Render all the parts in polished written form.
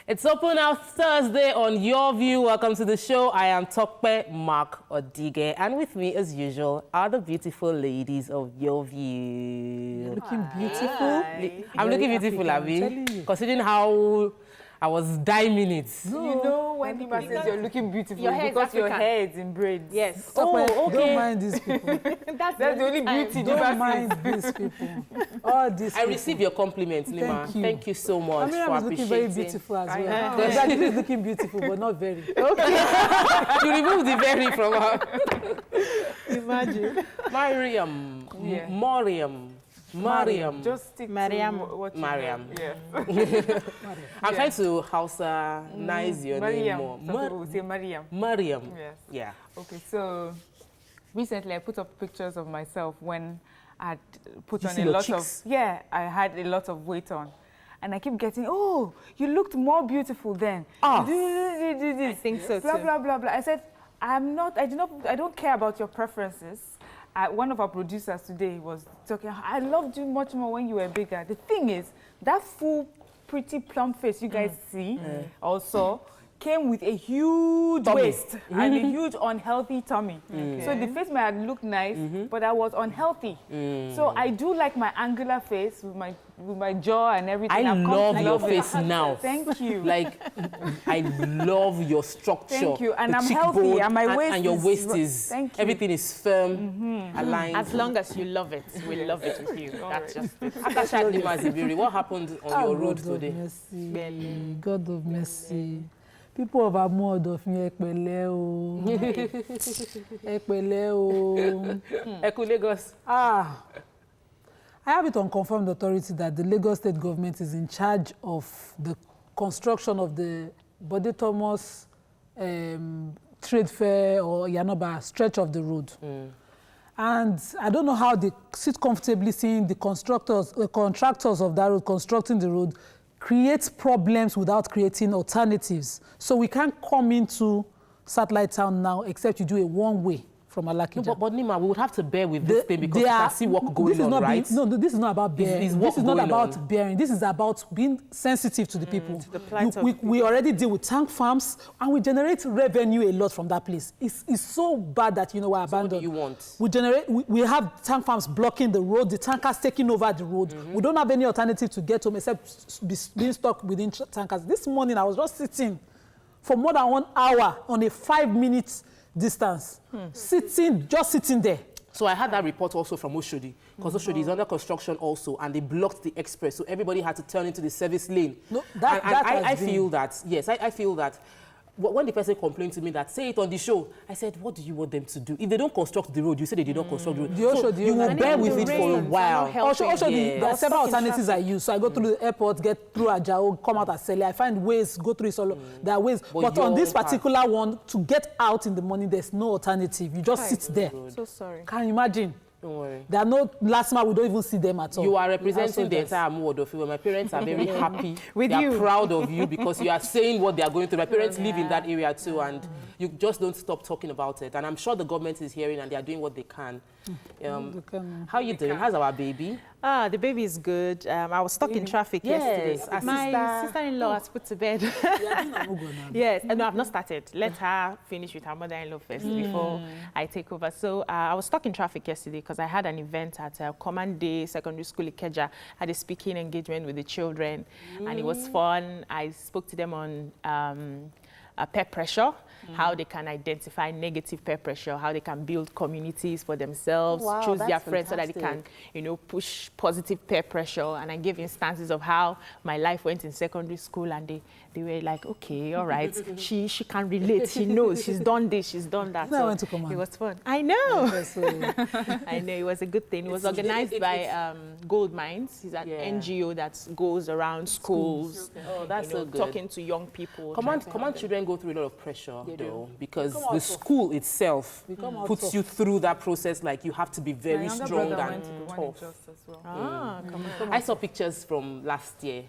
It's Open House Thursday on Your View. Welcome to the show. I am Tokpe Mark Odige, and with me, as usual, are the beautiful ladies of Your View. Looking beautiful. Hi. I'm looking beautiful, Abby. Considering how I was dying it. No. You know when Nima says you're looking beautiful because your hair is in braids. Yes. Oh, okay. Don't mind these people. That's the only beauty. Don't mind these people. All these I receive your compliments, Nima. Thank you so much for was looking appreciating. very beautiful as well. Exactly, is looking beautiful, but not very. Okay. You removed the very from her. Imagine. Mariam. Just stick Mariam. to what you Mariam. have. Yeah. I'm trying to Hausa-nize your name more. Some people will say Mariam. Mariam. Yes. Yeah. Okay, so recently I put up pictures of myself when I'd put You on see a your lot cheeks? of... Yeah, I had a lot of weight on. And I keep getting, oh, you looked more beautiful then. Ah. I think so blah, too. blah, blah, blah. I said, I don't care about your preferences. One of our producers today was talking, I loved you much more when you were bigger. The thing is, that full, pretty, plump face you guys see also came with a huge waist and a huge unhealthy tummy. Okay. So the face might have looked nice, but I was unhealthy. So I do like my angular face with my jaw and everything. I love your face now. Thank you. Like, I love your structure. Thank you. And the I'm cheekbone, healthy, and my waist and your waist is, thank you. everything is firm, aligned. As long as you love it, we love it with you. That's just it. Akasha Nimazibiri, what happened on your road today? God of mercy. People of Amod of Ekpele Eku Lagos. I have it on confirmed authority that the Lagos State government is in charge of the construction of the Bode Thomas trade fair or Yanoba stretch of the road. And I don't know how they sit comfortably seeing the contractors of that road constructing the road create problems without creating alternatives. So we can't come into Satellite Town now except you do a one-way from Alakija. No, but Nima, we would have to bear with this thing because you can see work going on, right? This is not about bearing. This is not about bearing. This is about being sensitive to the people. To the plight of people. We already deal with tank farms and we generate revenue a lot from that place. It's so bad that, we're abandoned. What do you want? We have tank farms blocking the road, the tankers taking over the road. We don't have any alternative to get home except being stuck within tankers. This morning I was just sitting for more than 1 hour on a 5-minute distance, just sitting there. So I had that report also from Oshodi, because Oshodi is under construction also, and they blocked the express, so everybody had to turn into the service lane. No, I feel that, yes, I feel that when the person complained to me that, say it on the show, I said, what do you want them to do? If they don't construct the road, you say they did not construct the road. So you will bear with it for a while. There are several alternatives I use. So I go through the airport, get through Ajao, come out as Sele. I find ways, go through Isolo. There are ways. But on this particular one, to get out in the morning, there's no alternative. You just sit there. So sorry. Can you imagine? Don't worry. There are no last month, we don't even see them at all. You are representing the entire Amuodo field. My parents are very happy. With they you. are proud of you because you are saying what they are going through. My parents live in that area too, and you just don't stop talking about it. And I'm sure the government is hearing and they are doing what they can. How are you doing? How's our baby? The baby is good. I was stuck in traffic yesterday. My sister-in-law has put to bed. Yes, no, I've not started. Let her finish with her mother-in-law first before I take over. So I was stuck in traffic yesterday because I had an event at Command Day Secondary School Ikeja. I had a speaking engagement with the children, and it was fun. I spoke to them on peer pressure, how they can identify negative peer pressure, how they can build communities for themselves, choose their friends so that they can, push positive peer pressure. And I gave instances of how my life went in secondary school, and they were like, okay, all right, she can relate, she knows, she's done this, she's done that. So I went to Command. It was fun. I know. I know, it was a good thing. It was organized by Gold Mines. It's an NGO that goes around schools, Oh, that's so good. talking to young people. Command children go through a lot of pressure, though, because the school itself puts you through that process. Like, you have to be very strong and tough. I saw pictures from last year.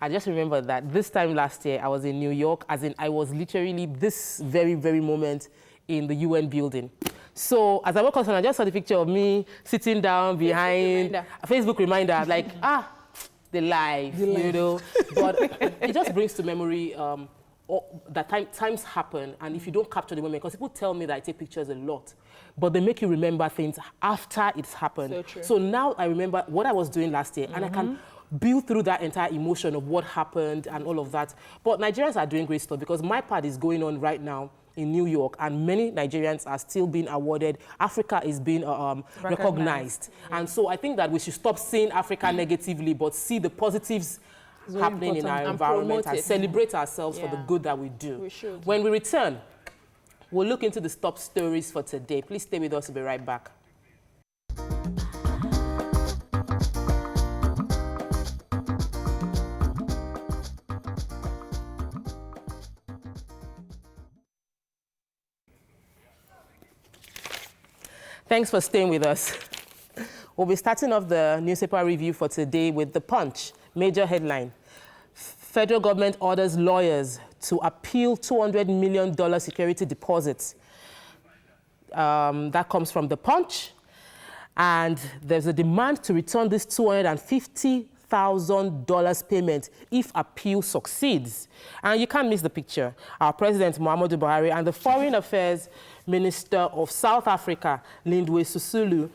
I just remember that this time last year, I was in New York, as in I was literally this very, very moment in the UN building. So as I walked on, I just saw the picture of me sitting down behind a Facebook reminder, like, the life, you know. But it just brings to memory that times happen, and if you don't capture the moment, because people tell me that I take pictures a lot, but they make you remember things after it's happened. So true. So now I remember what I was doing last year, and I can build through that entire emotion of what happened and all of that. But Nigerians are doing great stuff, because my part is going on right now in New York, and many Nigerians are still being awarded. Africa is being recognized. And so I think that we should stop seeing Africa negatively, but see the positives happening in our environment and celebrate ourselves for the good that we do. We should. When we return, we'll look into the top stories for today. Please stay with us. We'll be right back. Thanks for staying with us. We'll be starting off the newspaper review for today with The Punch. Major headline: federal government orders lawyers to appeal $200 million security deposits. That comes from The Punch. And there's a demand to return this $250,000 payment if appeal succeeds. And you can't miss the picture. Our President, Muhammadu Buhari, and the Foreign Affairs Minister of South Africa, Lindwe Sisulu,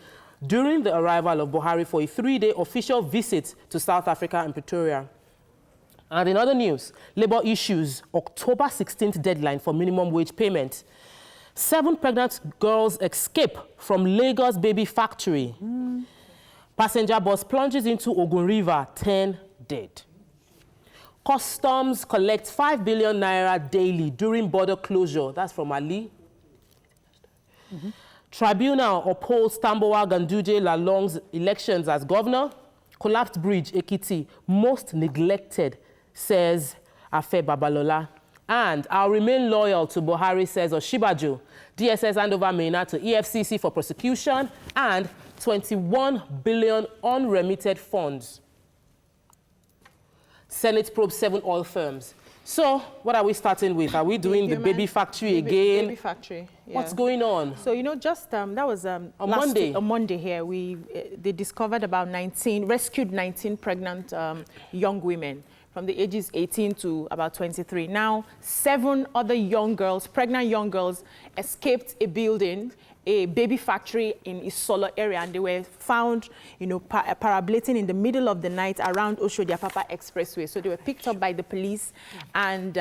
during the arrival of Buhari for a 3-day official visit to South Africa and Pretoria. And in other news, Labour issues October 16th deadline for minimum wage payment. 7 pregnant girls escape from Lagos baby factory. Passenger bus plunges into Ogun River, 10 dead. Customs collect 5 billion naira daily during border closure. That's from Ali. Tribunal upholds Tambowa Ganduje Lalong's elections as governor. Collapsed bridge, Ekiti, most neglected, says Afe Babalola. And I'll remain loyal to Buhari, says Osinbajo. DSS hand over Maina to EFCC for prosecution, and 21 billion unremitted funds. Senate probes 7 oil firms. So, what are we starting with? Are we doing the baby factory again? Baby factory. Yeah. What's going on? So, you know, just that was on Monday here. They discovered about rescued 19 pregnant young women from the ages 18 to about 23. Now, 7 other young girls, pregnant young girls, escaped a building, a baby factory in Isolo area, and they were found, you know, parabolating in the middle of the night around Oshodi-Apapa Expressway. So they were picked up by the police, and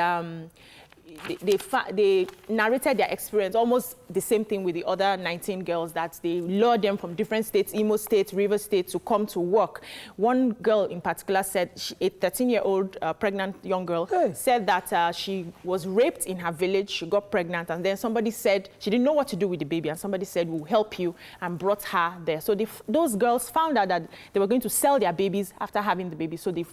they narrated their experience, almost the same thing with the other 19 girls, that they lured them from different states, Imo State, River State, to come to work. One girl in particular said, a 13-year-old pregnant young girl, said that she was raped in her village, she got pregnant, and then somebody said she didn't know what to do with the baby, and somebody said, we'll help you, and brought her there. So those girls found out that they were going to sell their babies after having the baby, so they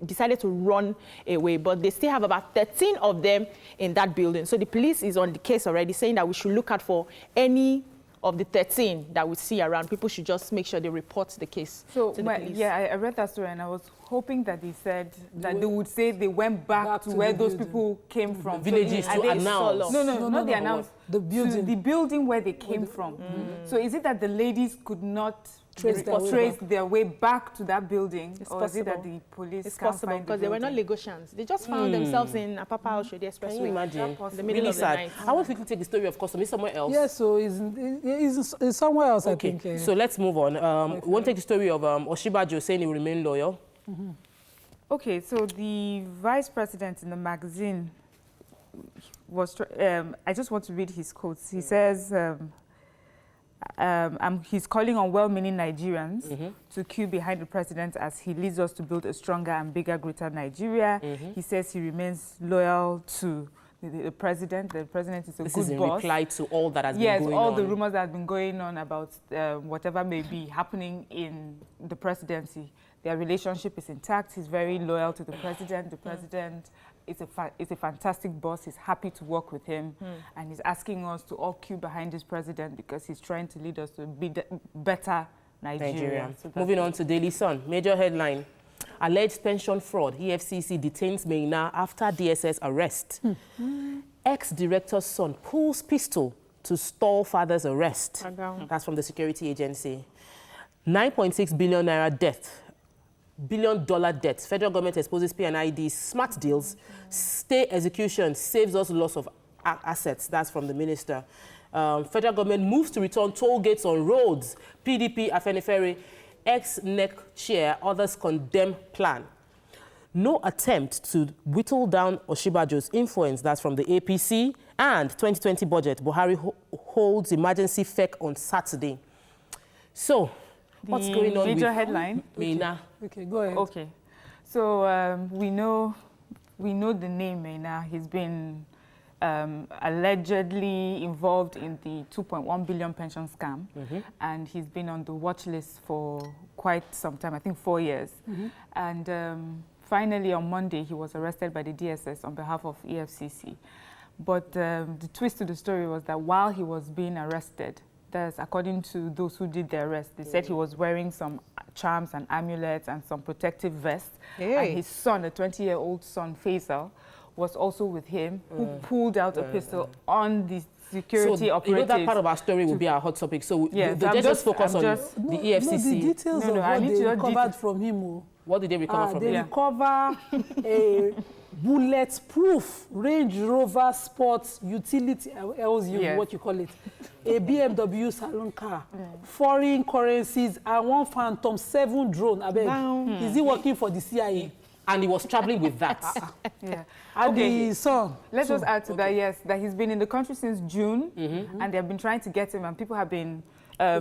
decided to run away, but they still have about 13 of them in that building. So the police is on the case already, saying that we should look out for any of the 13 that we see around. People should just make sure they report the case to the police. Yeah, I read that story, and I was hoping that they said that they would say they went back to where those people came from. Villages to announce. No, not the announce. The building. The building where they came from. So is it that the ladies could not trace their way back to that building? Or is it that the police It's possible, because they were not Lagosians. They just found themselves in Apapa Oshodi Expressway. Can you imagine? In the middle of the night. I want to quickly take the story of customs. It's somewhere else. Yeah, so it's somewhere else, I think. So let's move on. We want to take the story of Osinbajo saying he will remain loyal. Okay, so the vice president in the magazine was, I just want to read his quotes. He says, he's calling on well-meaning Nigerians to queue behind the president as he leads us to build a stronger and bigger, greater Nigeria. He says he remains loyal to the president. The president is a good boss. This is in reply to all that has been going on. Yes, all the rumors that have been going on about whatever may be happening in the presidency. Their relationship is intact. He's very loyal to the president. The president is a fantastic boss. He's happy to work with him. And he's asking us to all queue behind this president because he's trying to lead us to a better Nigeria. So moving on to Daily Sun. Major headline: alleged pension fraud. EFCC detains Maina after DSS arrest. Ex-director's son pulls pistol to stall father's arrest. That's from the security agency. 9.6 billion naira debt billion debt. Federal government exposes P&ID smart deals. Stay execution saves us loss of assets. That's from the minister. Federal government moves to return toll gates on roads. PDP, Afenifere, ex-NEC chair, others condemn plan. No attempt to whittle down Oshibajo's influence. That's from the APC. And 2020 budget, Buhari holds emergency FEC on Saturday. So, what's going on major with headline? Maina? Okay, go ahead. Okay. So, we know the name Maina. He's been allegedly involved in the 2.1 billion pension scam. And he's been on the watch list for quite some time, I think 4 years. And finally, on Monday, he was arrested by the DSS on behalf of EFCC. But the twist to the story was that while he was being arrested, that's according to those who did the arrest, they said he was wearing some charms and amulets and some protective vests. And his son, a 20-year-old son, Faisal, was also with him, who pulled out a pistol on the security operatives. You know that part of our story will be our hot topic. So let's just focus on the EFCC. No, the details of what they recovered from him. What did they recover from him? They recover a bulletproof Range Rover Sports utility, what you call it, a BMW salon car, foreign currencies, and one Phantom 7 drone. I beg. Is he working for the CIA? And he was traveling with that. And the son. Let's just add to that, yes, that he's been in the country since June, and they've been trying to get him, and people have been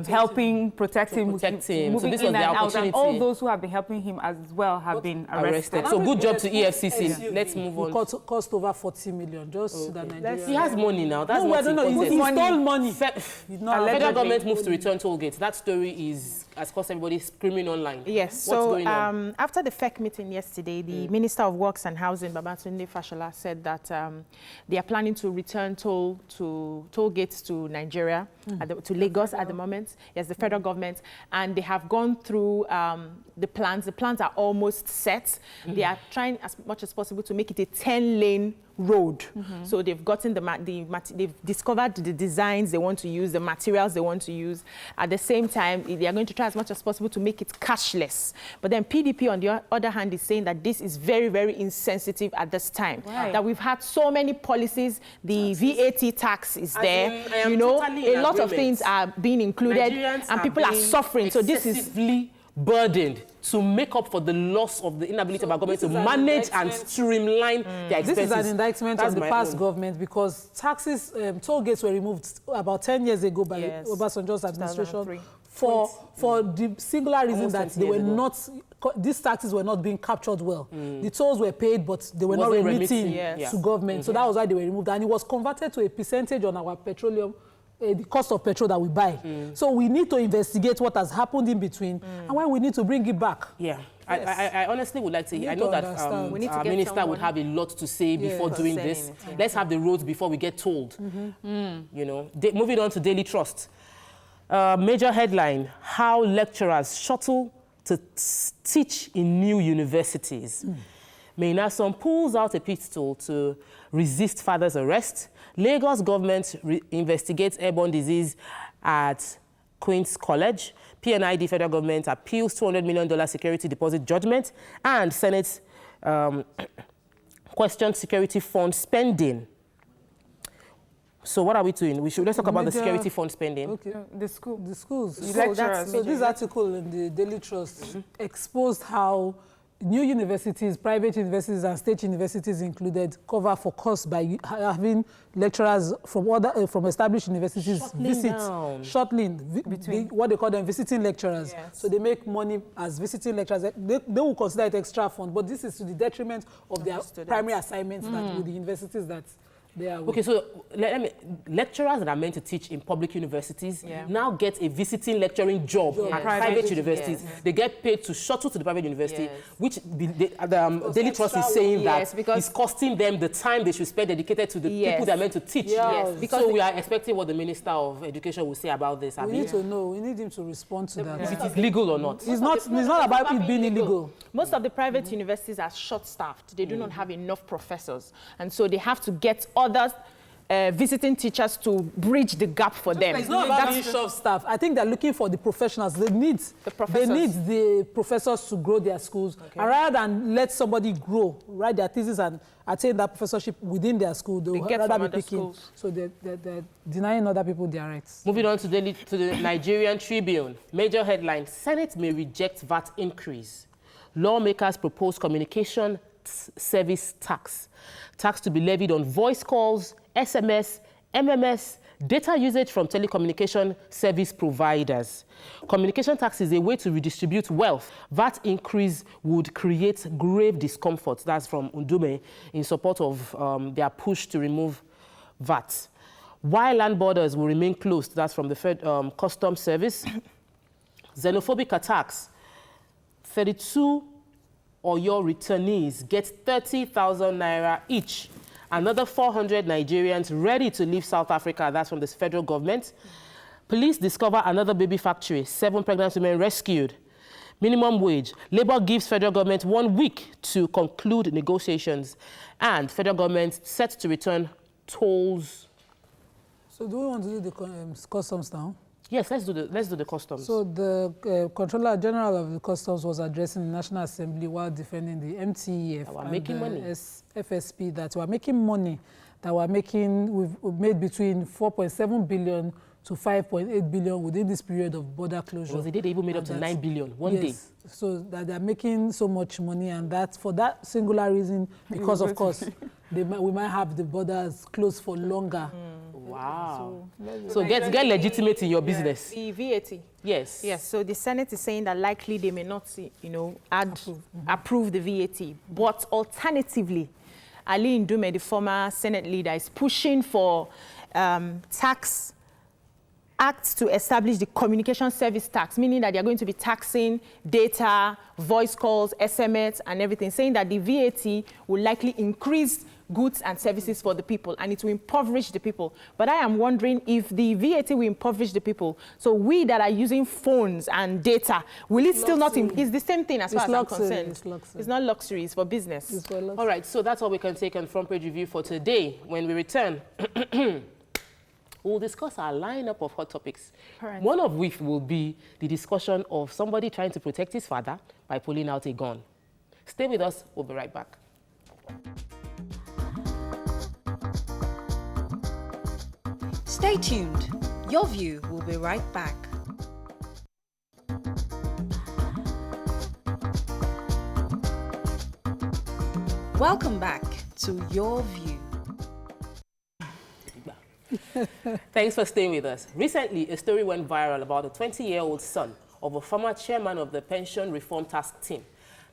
helping protect him, moving So this in was and out, and all opportunity. Those who have been helping him as well have been arrested. So good job to EFCC. Let's move on. Cost over 40 million, just so that Nigeria. He has money now. That's no, I don't know. He stole money. Federal government moves to return toll gates. That story has caused everybody screaming online. Yes. What's so going on? After the FEC meeting yesterday, the Minister of Works and Housing, Babatunde Fashola, said that they are planning to return toll gates to Nigeria, to Lagos at the moment. Yes, the federal government, and they have gone through the plans. The plans are almost set. They are trying as much as possible to make it a 10-lane road. So they've gotten they've discovered the designs they want to use, the materials they want to use. At the same time, they are going to try as much as possible to make it cashless. But then PDP, on the other hand, is saying that this is very, very insensitive at this time. Right. That we've had so many policies. The VAT tax is there. You know, a lot of things are being included, and people are suffering. So this is burdened to make up for the loss of the inability of our government to manage and streamline their expenses. This is an indictment on the past government because taxes, toll gates were removed about 10 years ago by Obasanjo's administration for the singular reason that they were not, these taxes were not being captured well. The tolls were paid, but they were not remitting to government. So that was why they were removed. And it was converted to a percentage on our petroleum, the cost of petrol that we buy. So we need to investigate what has happened in between and why we need to bring it back. Yeah, yes. I honestly would like to hear. I know that our minister would have a lot to say before doing this. Let's have the roads before we get told. You know, moving on to Daily Trust. Major headline, how lecturers shuttle to teach in new universities. Maina pulls out a pistol to resist father's arrest. Lagos government investigates airborne disease at Queen's College. P&ID federal government appeals $200 million security deposit judgment. And Senate questions security fund spending. So what are we doing? Let's talk about the security fund spending. Okay. The schools. So this article in the Daily Trust exposed how new universities, private universities and state universities included, cover for costs by having lecturers from established universities shuttling what they call them visiting lecturers. So they make money as visiting lecturers. They will consider it extra fund, but this is to the detriment of their primary assignments that with the universities that they are with. Okay, so lecturers that are meant to teach in public universities now get a visiting lecturing job at private universities. They get paid to shuttle to the private university, which the Daily Trust is saying that it's costing them the time they should spend dedicated to the people they are meant to teach. Because so we are expecting what the Minister of Education will say about this. We need to know. We need him to respond to that. If it is legal or not. It's not about it being illegal. Most of the private universities are short-staffed. They do not have enough professors. And so they have to get other visiting teachers to bridge the gap for them. It's not about being short staff. I think they're looking for the professionals. They need the professors to grow their schools. And rather than let somebody grow, write their thesis and attain that professorship within their school, they would rather be picking. Schools. So they're denying other people their rights. Moving on to the Nigerian Tribune. Major headline, Senate may reject VAT increase. Lawmakers propose communication service tax. Tax to be levied on voice calls, SMS, MMS, data usage from telecommunication service providers. Communication tax is a way to redistribute wealth. VAT increase would create grave discomfort. That's from Undume in support of their push to remove VAT. While land borders will remain closed, that's from the Customs Service. Xenophobic attacks. 32 Oyo returnees get 30,000 naira each. Another 400 Nigerians ready to leave South Africa. That's from the federal government. Police discover another baby factory. 7 pregnant women rescued. Minimum wage. Labour gives federal government 1 week to conclude negotiations. And federal government set to return tolls. So do we want to do the customs now? Yes, let's do the customs. So the Controller General of the Customs was addressing the National Assembly while defending the MTEF and the FSP that we're making money, we've made between 4.7 billion to 5.8 billion within this period of border closure. Well, they even made up to 9 billion one day. So that they're making so much money, and that's for that singular reason, because of course we might have the borders closed for longer. Wow. So get legitimate in your business. The VAT. Yes. Yes. So the Senate is saying that likely they may not, approve the VAT. But alternatively, Ali Ndume, the former Senate leader, is pushing for tax acts to establish the communication service tax, meaning that they're going to be taxing data, voice calls, SMS, and everything, saying that the VAT will likely increase goods and services for the people, and it will impoverish the people. But I am wondering if the VAT will impoverish the people, so we that are using phones and data, will it still not? It's the same thing as far as I'm concerned. It's not luxury, it's for business. It's for all right, so that's all we can take on Front Page Review for today. When we return, we'll discuss our lineup of hot topics. Parental. One of which will be the discussion of somebody trying to protect his father by pulling out a gun. Stay with us, we'll be right back. Stay tuned. Your View will be right back. Welcome back to Your View. Thanks for staying with us. Recently, a story went viral about a 20-year-old son of a former chairman of the Pension Reform Task Team,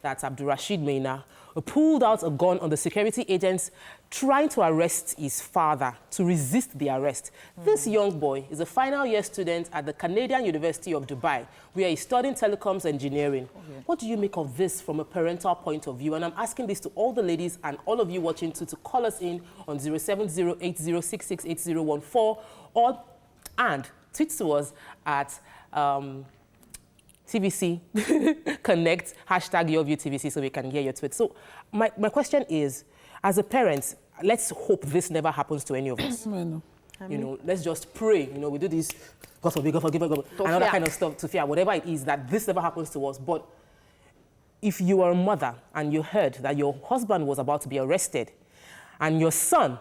that's Abdurrashid Maina, who pulled out a gun on the security agents trying to arrest his father, to resist the arrest. This young boy is a final-year student at the Canadian University of Dubai, where he's studying telecoms engineering. What do you make of this from a parental point of view? And I'm asking this to all the ladies and all of you watching to call us in on 07080668014 and tweet to us at TVC Connect, #YourViewTVC, so we can hear your tweet. So my question is, as a parent, let's hope this never happens to any of us. Let's just pray. We do this, God forbid, God forgive, God, and all that kind of stuff to fear, whatever it is, that this never happens to us. But if you are a mother and you heard that your husband was about to be arrested and your son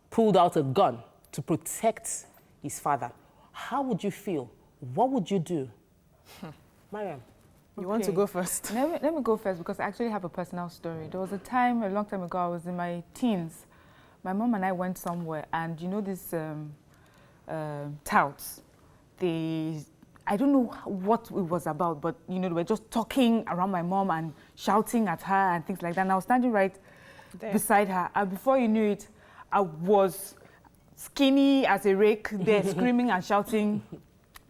pulled out a gun to protect his father, how would you feel? What would you do? Mariam. You want to go first? Let me go first, because I actually have a personal story. There was a time, a long time ago, I was in my teens. My mom and I went somewhere, and these touts, I don't know what it was about, but they were just talking around my mom and shouting at her and things like that. And I was standing right beside her, and before you knew it, I was skinny as a rake there, screaming and shouting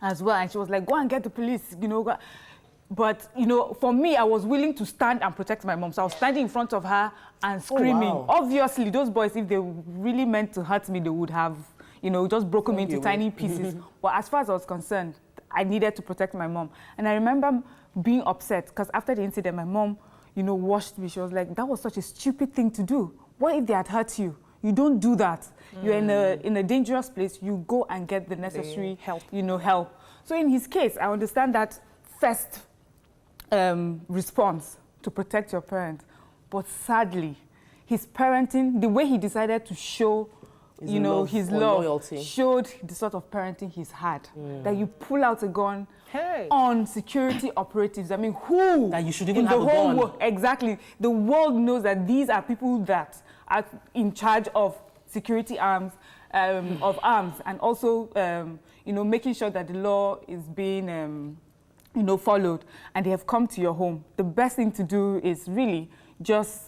as well. And she was like, go and get the police, But, for me, I was willing to stand and protect my mom. So I was standing in front of her and screaming. Oh, wow. Obviously, those boys, if they really meant to hurt me, they would have, just broken me into tiny pieces. But as far as I was concerned, I needed to protect my mom. And I remember being upset, because after the incident, my mom, washed me. She was like, that was such a stupid thing to do. What if they had hurt you? You don't do that. You're in a dangerous place. You go and get the necessary help. Help. So in his case, I understand that first response to protect your parents, but sadly, his parenting, the way he decided to show, his love, loyalty, showed the sort of parenting he's had. That you pull out a gun on security operatives. I mean, who? That you should even have a gun. World, exactly. The world knows that these are people that are in charge of security arms, of arms, and also, making sure that the law is being, followed. And they have come to your home. The best thing to do is really just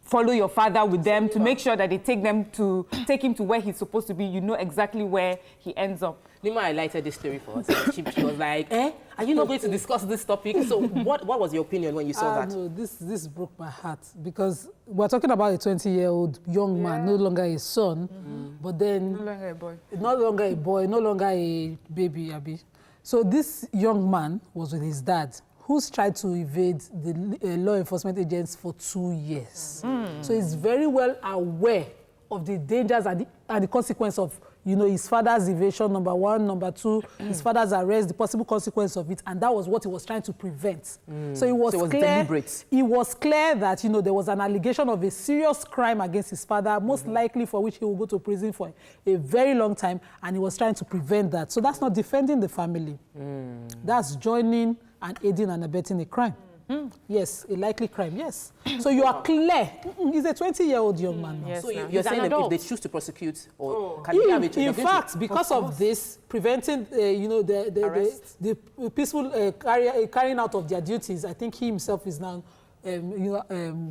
follow your father with them to make sure that they take him to where he's supposed to be. You know exactly where he ends up. Nima highlighted this story for us. She was like, are you not going to discuss this topic? So what was your opinion when you saw that? No, this broke my heart because we're talking about a 20-year-old young man, no longer a son, but then... No longer a boy. No longer a boy, no longer a baby, Abi. So this young man was with his dad, who's tried to evade the law enforcement agents for 2 years. So he's very well aware of the dangers and the consequence of, his father's evasion, number one, number two, his father's arrest, the possible consequence of it, and that was what he was trying to prevent. So it was clear. Deliberate. It was clear that, there was an allegation of a serious crime against his father, most likely for which he will go to prison for a very long time, and he was trying to prevent that. So that's not defending the family. That's joining and aiding and abetting a crime. Yes, a likely crime, yes. So you are clear. He's a 20-year-old young man now. Yes, so you're saying that if they choose to prosecute, or can they have a in fact, because of this, preventing, the peaceful carrying out of their duties, I think he himself is now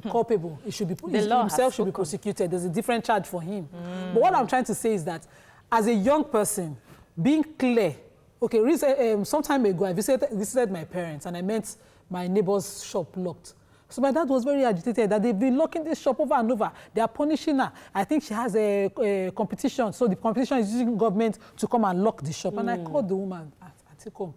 culpable. He should be, himself should be prosecuted. There's a different charge for him. But what I'm trying to say is that as a young person, being clear. Okay, some time ago, I visited my parents and I met my neighbor's shop locked. So my dad was very agitated that they've been locking this shop over and over. They are punishing her. I think she has a competition. So the competition is using government to come and lock the shop. And I called the woman. I said, come,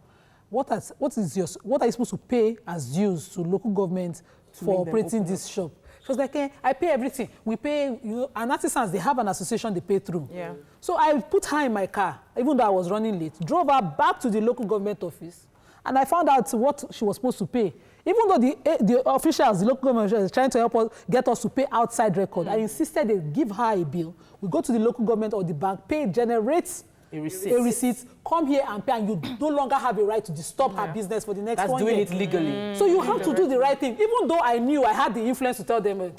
what are you supposed to pay as dues to local government for operating this shop? She was like, I pay everything. We pay, and artisans, they have an association they pay through. Yeah. So I put her in my car, even though I was running late, drove her back to the local government office, and I found out what she was supposed to pay. Even though the officials, the local government is trying to help us, get us to pay outside record, I insisted they give her a bill. We go to the local government or the bank, pay, generates a receipt, come here and pay, and you no longer have a right to disturb her business for the next 1 year. That's doing it legally. So you have to do the right thing. Even though I knew I had the influence to tell them, I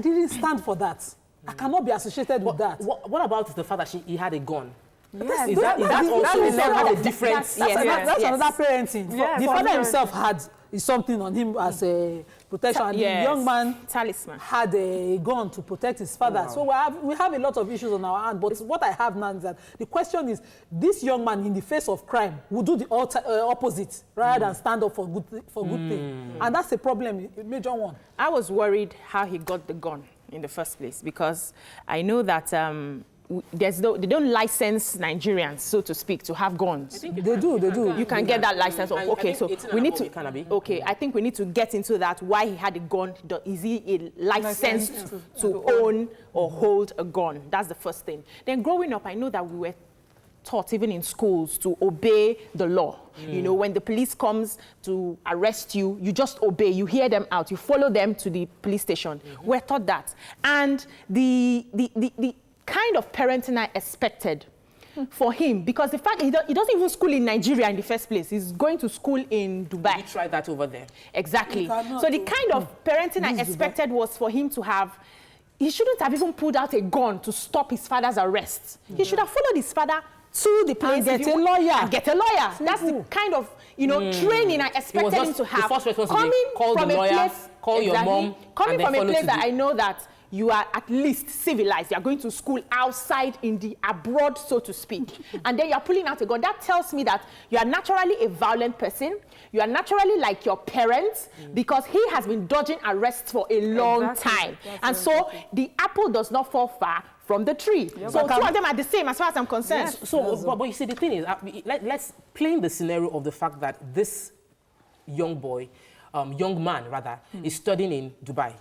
didn't stand for that. I cannot be associated with that. What about the fact that he had a gun? Yes, is that also a difference? That's another parenting. Yes, the father himself had something on him as a protection, and the young man had a gun to protect his father. So we have a lot of issues on our hand. But what I have now is that the question is, this young man in the face of crime will do the opposite rather than stand up for good thing, and that's a problem, a major one. I was worried how he got the gun in the first place, because I know that they don't license Nigerians, so to speak, to have guns. They do. You can get that license. Okay, so we need to. Okay, I think we need to get into that. Why he had a gun? Is he licensed to own or hold a gun? That's the first thing. Then growing up, I know that we were taught, even in schools, to obey the law. When the police comes to arrest you, you just obey. You hear them out. You follow them to the police station. We're taught that, and the kind of parenting I expected for him, because the fact he doesn't even school in Nigeria in the first place. He's going to school in Dubai. You tried that over there. Exactly. So the kind of parenting I expected was for him to have. He shouldn't have even pulled out a gun to stop his father's arrest. He should have followed his father to the place and get a lawyer. That's the kind of training I expected him to have. The first responsibility, call the lawyer, call your mom, coming from a place that I know that you are at least civilized. You are going to school outside in the abroad, so to speak. And then you are pulling out a gun. That tells me that you are naturally a violent person. You are naturally like your parents, because he has been dodging arrests for a long time. And so the apple does not fall far from the tree. Yeah, so two of them are the same as far as I'm concerned. Yes. But you see, the thing is, let's play in the scenario of the fact that this young boy young man, rather, is studying in Dubai.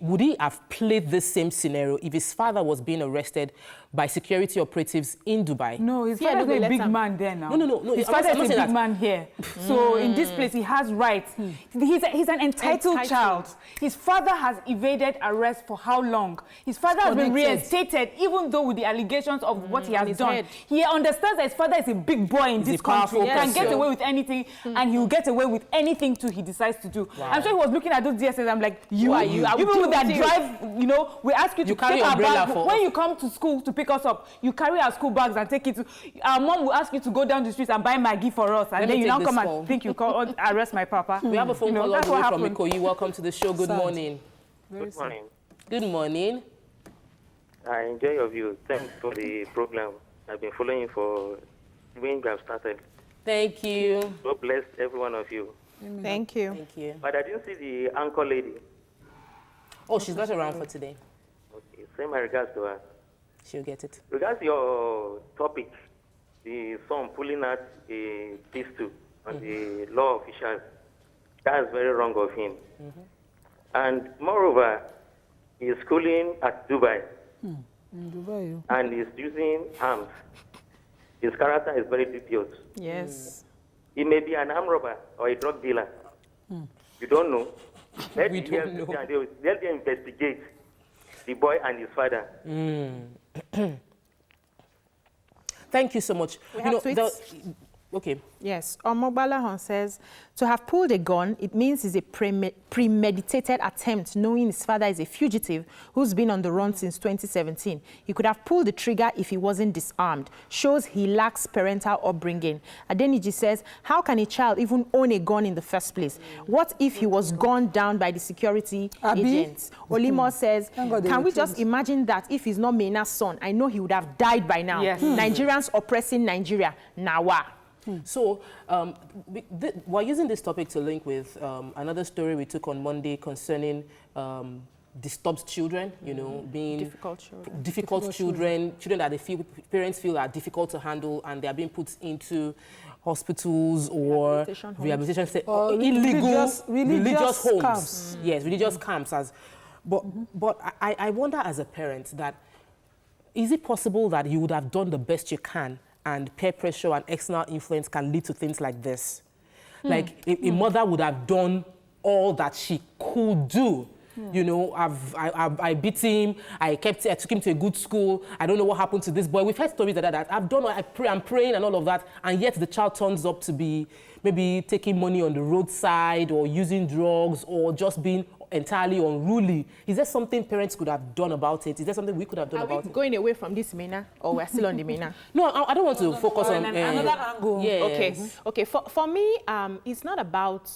Would he have played this same scenario if his father was being arrested by security operatives in Dubai? No, his father is a big man there now. No. His father is a big man here. So in this place, he has rights. He's an entitled child. His father has evaded arrest for how long? His father has been reinstated, even though with the allegations of what he has done. He understands that his father is a big boy in this country. He can get away with anything, and he will get away with anything too he decides to do. Wow. I'm sure he was looking at those DSS. I'm like, you even with that drive, you know, we ask you to carry our bag. When you come to school to pick us up, you carry our school bags and take it to. Our mom will ask you to go down the streets and buy Maggie for us, and then you now come and think you can arrest my papa. We have a phone call all the way from Ikoyi. Welcome to the show. Good morning. Good morning. Good morning. I enjoy your view. Thanks for the program. I've been following for when you have started. Thank you. God bless every one of you. Thank you. Thank you. But I didn't see the anchor lady. Oh, she's not around for today. Okay, send my regards to her. She'll get it. Regards to your topic, the son pulling out a pistol on the law officials, that's very wrong of him. And moreover, he's schooling at Dubai. In Dubai. And he's using arms. His character is very dubious. Yes. He may be an arm robber or a drug dealer. You don't know. Let We don't know. Let them investigate the boy and his father. Thank you so much. We have tweets? Okay. Yes. Omobalahon says, to have pulled a gun, it means it's a premeditated attempt, knowing his father is a fugitive who's been on the run since 2017. He could have pulled the trigger if he wasn't disarmed. Shows he lacks parental upbringing. Adeniji says, how can a child even own a gun in the first place? What if he was gunned down by the security agents? Olimo says, can we just imagine that if he's not Maina's son, I know he would have died by now. Yes. Nigerians oppressing Nigeria. Nawa. So we're using this topic to link with another story we took on Monday concerning disturbed children, you know, being difficult children that parents feel are difficult to handle, and they are being put into hospitals or rehabilitation or illegal religious homes. Camps. Yes, religious camps. But I wonder as a parent that is it possible that you would have done the best you can and peer pressure and external influence can lead to things like this? Like a mother would have done all that she could do. You know, I beat him, I took him to a good school, I don't know what happened to this boy. We've heard stories like that. I've done what I'm praying and all of that, and yet the child turns up to be maybe taking money on the roadside or using drugs or just being entirely unruly. Is there something parents could have done about it? Is there something we could have done about it? Are we going away from this Maina, or we're still on the Maina? No, I don't want to focus on another angle. Yes. Okay. For me, it's not about,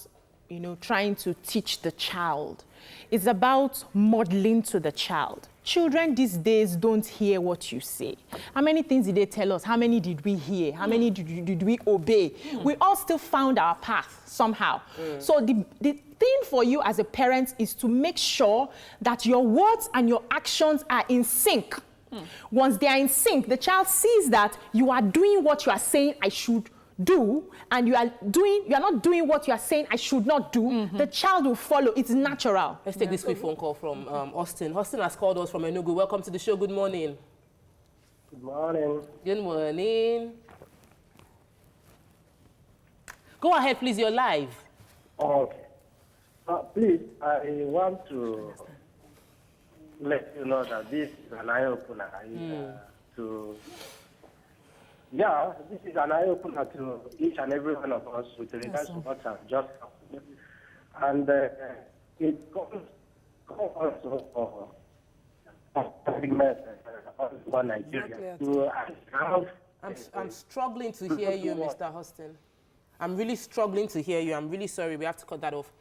you know, trying to teach the child. It's about modeling to the child. Children these days don't hear what you say. How many things did they tell us? How many did we hear? How many did we obey? We all still found our path somehow. So the thing for you as a parent is to make sure that your words and your actions are in sync. Once they are in sync, the child sees that you are doing what you are saying I should do, and you are not doing what you are saying I should not do. The child will follow. It's natural. Let's take this quick phone call from Austin. Austin has called us from Enugu. Welcome to the show. Good morning. Good morning. Good morning. Go ahead, please. You're live. Okay. Please, I want to let you know that this is an eye-opener this is an eye-opener to each and every one of us with regards to what has just happened. And it comes also for Nigeria. I'm struggling to hear you, Mr. Austin. I'm really struggling to hear you. I'm really sorry. We have to cut that off.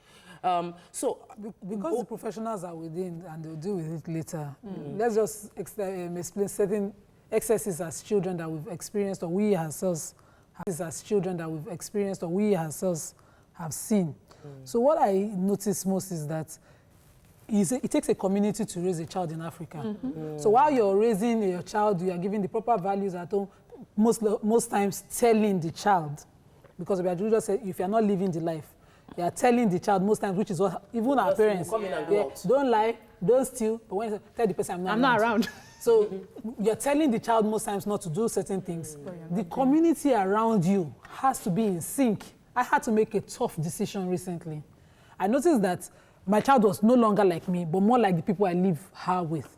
Because the professionals are within and they'll deal with it later, let's just explain certain excesses as children that we've experienced or we ourselves have seen. So what I notice most is that it takes a community to raise a child in Africa. So while you're raising your child, you are giving the proper values at home, most times telling the child, because we are just saying, if you're not living the life, you are telling the child most times, which is what even our parents, don't lie, don't steal, but when you tell the person, I'm not around. So you're telling the child most times not to do certain things. The community around you has to be in sync. I had to make a tough decision recently. I noticed that my child was no longer like me, but more like the people I live her with.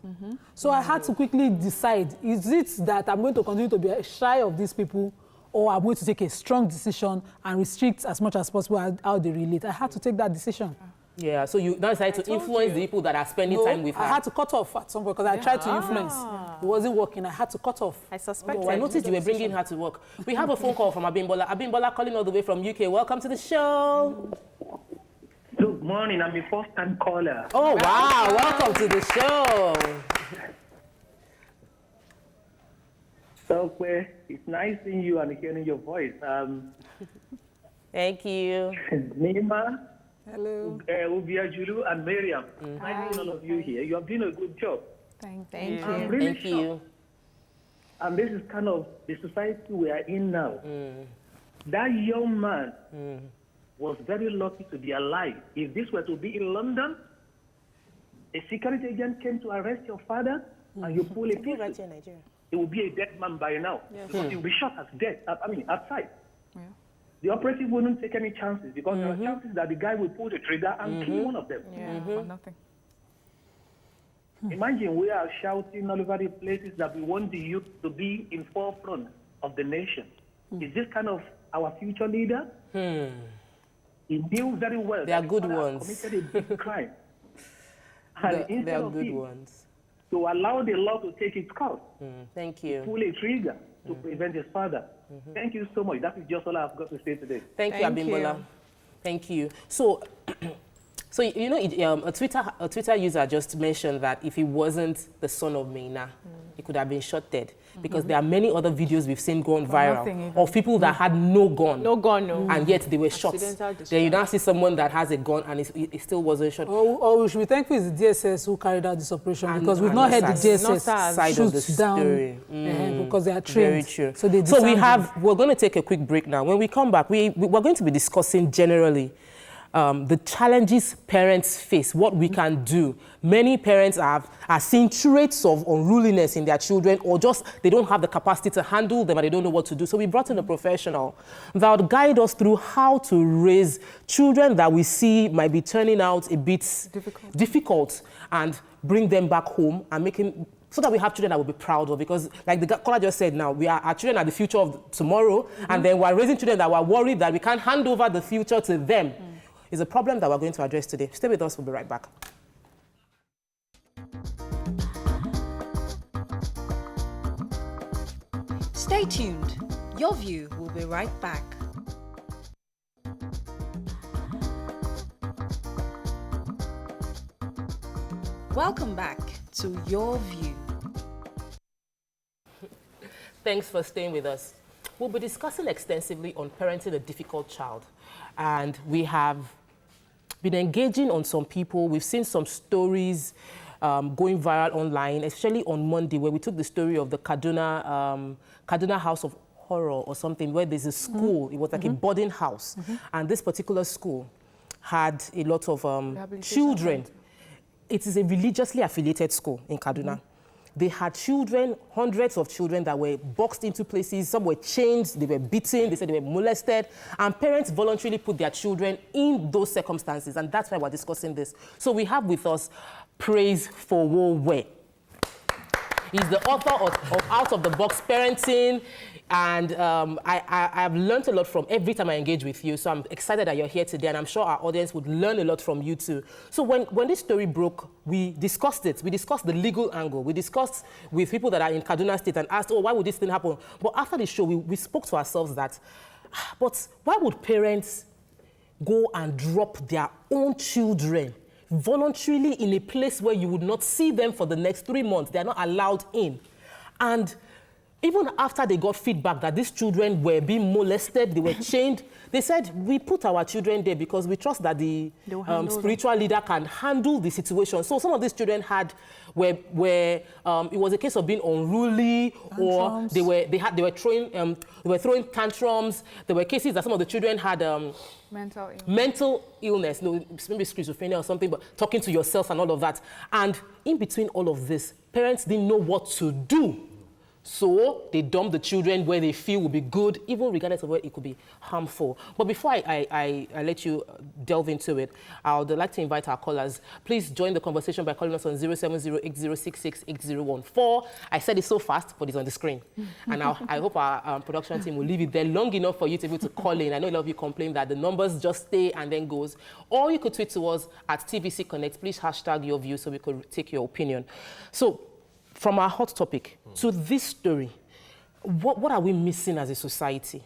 So I had to quickly decide, is it that I'm going to continue to be shy of these people, or I'm going to take a strong decision and restrict as much as possible how they relate? I had to take that decision. Yeah, so you now decided to influence the people that are spending time with her. I had to cut off at some point because I tried to influence. It wasn't working. I had to cut off. I suspected. Oh, I noticed you were bringing her to work. We have a phone call from Abimbola. Abimbola calling all the way from UK. Welcome to the show. Good morning. I'm a first-time caller. Oh, wow. Welcome to the show. So, it's nice seeing you and hearing your voice. Thank you. Nima. Hello. Ubia Julu and Miriam. Nice seeing all of you here. You have done a good job. Thank you. I'm really Thank you. And this is kind of the society we are in now. That young man was very lucky to be alive. If this were to be in London, a security agent came to arrest your father and you pull a pistol. Right here in Nigeria. He will be a dead man by now. Because he will be shot as dead. Outside. Yeah. The operative wouldn't take any chances because there are chances that the guy will pull the trigger and kill one of them. Yeah, for nothing. Imagine we are shouting all over the places that we want the youth to be in forefront of the nation. Is this kind of our future leader? He knew very well they are good ones. Committed a big crime. And they are good ones. To allow the law to take its course. Thank you. Pull a trigger to prevent his father. Thank you so much. That is just all I've got to say today. Thank you, Abimbola. Thank you. So, you know, a Twitter user just mentioned that if he wasn't the son of Maina, he could have been shot dead. Because there are many other videos we've seen going viral of people that had no gun. No gun, no. And yet they were shot. Then you now see someone that has a gun and it still wasn't shot. Oh, we should be thankful it's the DSS who carried out this operation because we've not heard the DSS side of the story. Because they are trained. Very true. So we're going to take a quick break now. When we come back, we're going to be discussing generally the challenges parents face, what we can do. Many parents are seeing traits of unruliness in their children, or just they don't have the capacity to handle them and they don't know what to do. So we brought in a professional that would guide us through how to raise children that we see might be turning out a bit difficult and bring them back home and making so that we have children that we'll be proud of. Because like the caller just said now, our children are the future of tomorrow, and then we're raising children that we're worried that we can't hand over the future to them. Is a problem that we're going to address today. Stay with us, we'll be right back. Stay tuned. Your View will be right back. Welcome back to Your View. Thanks for staying with us. We'll be discussing extensively on parenting a difficult child. And we have been engaging on some people. We've seen some stories going viral online, especially on Monday, where we took the story of the Kaduna House of Horror or something, where there's a school. It was like a boarding house. And this particular school had a lot of children. It is a religiously affiliated school in Kaduna. They had children, hundreds of children that were boxed into places. Some were chained, they were beaten, they said they were molested. And parents voluntarily put their children in those circumstances. And that's why we're discussing this. So we have with us Praise for Wowe. He's the author of Out of the Box Parenting. And I've learned a lot from every time I engage with you. So I'm excited that you're here today. And I'm sure our audience would learn a lot from you too. So when this story broke, we discussed it. We discussed the legal angle. We discussed with people that are in Kaduna State and asked, oh, why would this thing happen? But after the show, we spoke to ourselves that, but why would parents go and drop their own children voluntarily in a place where you would not see them for the next 3 months? They're not allowed in. And even after they got feedback that these children were being molested, they were chained, they said, we put our children there because we trust that the spiritual leader can handle the situation. So some of these children had where it was a case of being unruly, tantrums. Or they were throwing tantrums. There were cases that some of the children had mental illness, maybe schizophrenia or something, but talking to yourself and all of that. And in between all of this, parents didn't know what to do. So they dump the children where they feel will be good, even regardless of where it could be harmful. But before I let you delve into it, I would like to invite our callers. Please join the conversation by calling us on 070-8066-8014. I said it so fast, but it's on the screen. And I hope our production team will leave it there long enough for you to be able to call in. I know a lot of you complain that the numbers just stay and then goes. Or you could tweet to us at TVC Connect. Please hashtag your view so we could take your opinion. So, from our hot topic to this story, what are we missing as a society?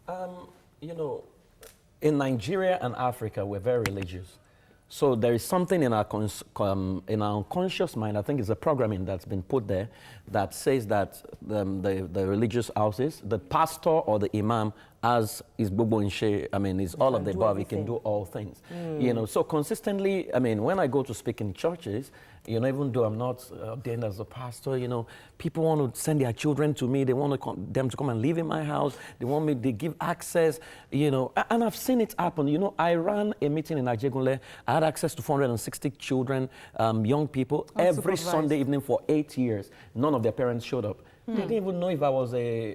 You know, in Nigeria and Africa, we're very religious. So there is something in our unconscious mind, I think it's a programming that's been put there, that says that the religious houses, the pastor or the imam, as is Bobo and She, I mean, is all of the above, he can do all things. You know, so consistently, I mean, when I go to speak in churches, you know, even though I'm not ordained as a pastor, you know, people want to send their children to me. They want them to come and live in my house. They give access, you know, and I've seen it happen. You know, I ran a meeting in Ajegunle. I had access to 460 children, young people, every Sunday evening for 8 years. None of their parents showed up. They didn't even know if I was they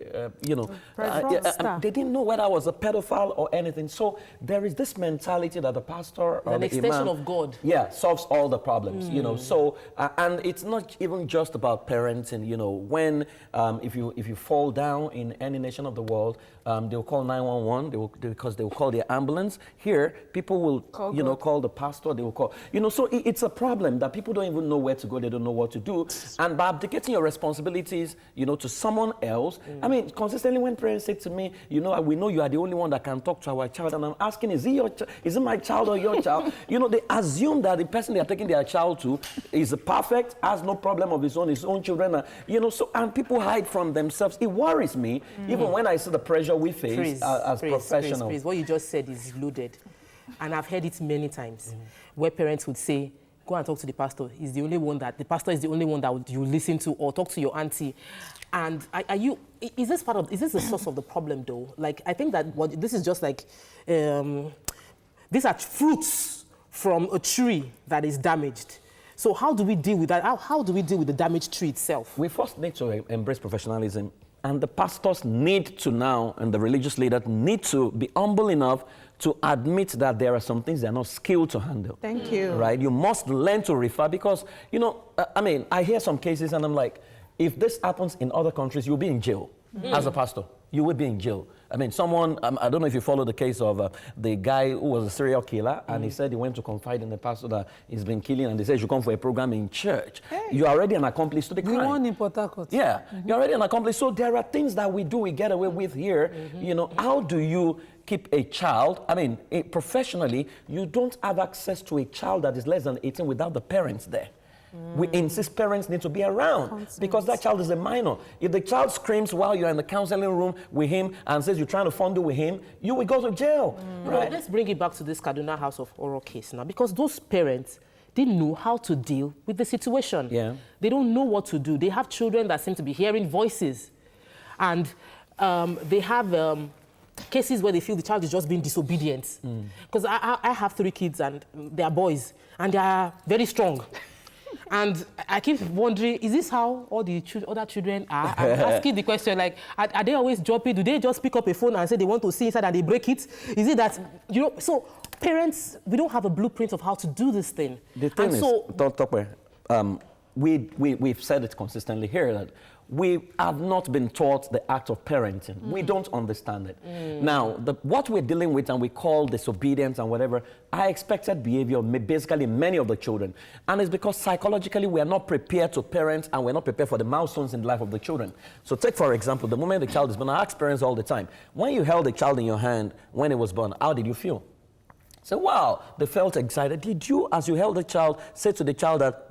didn't know whether I was a pedophile or anything. So there is this mentality that the pastor or an the extension imam, of God. Yeah, solves all the problems, you know. So, and it's not even just about parenting, you know. When, if you fall down in any nation of the world, they'll call 911 because they will call the ambulance. Here, people will, call the pastor, they will call, you know, so it's a problem that people don't even know where to go, they don't know what to do. And by abdicating your responsibilities, you know, to someone else. I mean, consistently when parents say to me, you know, we know you are the only one that can talk to our child, and I'm asking, is it my child or your child? You know, they assume that the person they are taking their child to is perfect, has no problem of his own children, you know, so, and people hide from themselves. It worries me, even when I see the pressure we face as professionals. Please. What you just said is loaded. And I've heard it many times, where parents would say, go and talk to the pastor. He's the only one that, the pastor is the only one that you listen to, or talk to your auntie. And is this the source of the problem though? Like, I think that this is just like, these are fruits from a tree that is damaged. So how do we deal with that? How do we deal with the damaged tree itself? We first need to embrace professionalism. And the pastors need to now, and the religious leaders need to be humble enough to admit that there are some things they're not skilled to handle. Thank you. Right? You must learn to refer because, you know, I mean, I hear some cases and I'm like, if this happens in other countries, you'll be in jail as a pastor. You will be in jail. I mean, someone, I don't know if you follow the case of the guy who was a serial killer, and he said he went to confide in the pastor that he's been killing, and they said you should come for a program in church. Hey. You're already an accomplice to the crime. The one in Port Harcourt. Yeah, you're already an accomplice. So there are things that we get away with here. You know, how do you keep a child? I mean, professionally, you don't have access to a child that is less than 18 without the parents there. We insist parents need to be around because that child is a minor. If the child screams while you're in the counseling room with him and says you're trying to fondle with him, you will go to jail. Right. Let's bring it back to this Kaduna House of Horror case now, because those parents didn't know how to deal with the situation. Yeah. They don't know what to do. They have children that seem to be hearing voices, and they have cases where they feel the child is just being disobedient. Because I have 3 kids and they are boys and they are very strong. And I keep wondering, is this how all the other children are? I'm asking the question, like, are they always jumping? Do they just pick up a phone and say they want to see inside and they break it? Is it that, you know, so parents, we don't have a blueprint of how to do this thing. The thing is, we've said it consistently here that we have not been taught the act of parenting. We don't understand it. Now, what we're dealing with and we call disobedience and whatever, I expected behavior basically many of the children. And it's because psychologically we are not prepared to parent and we're not prepared for the milestones in the life of the children. So take, for example, the moment the child is born, I ask parents all the time, when you held a child in your hand when it was born, how did you feel? So, wow, they felt excited. Did you, as you held the child, say to the child that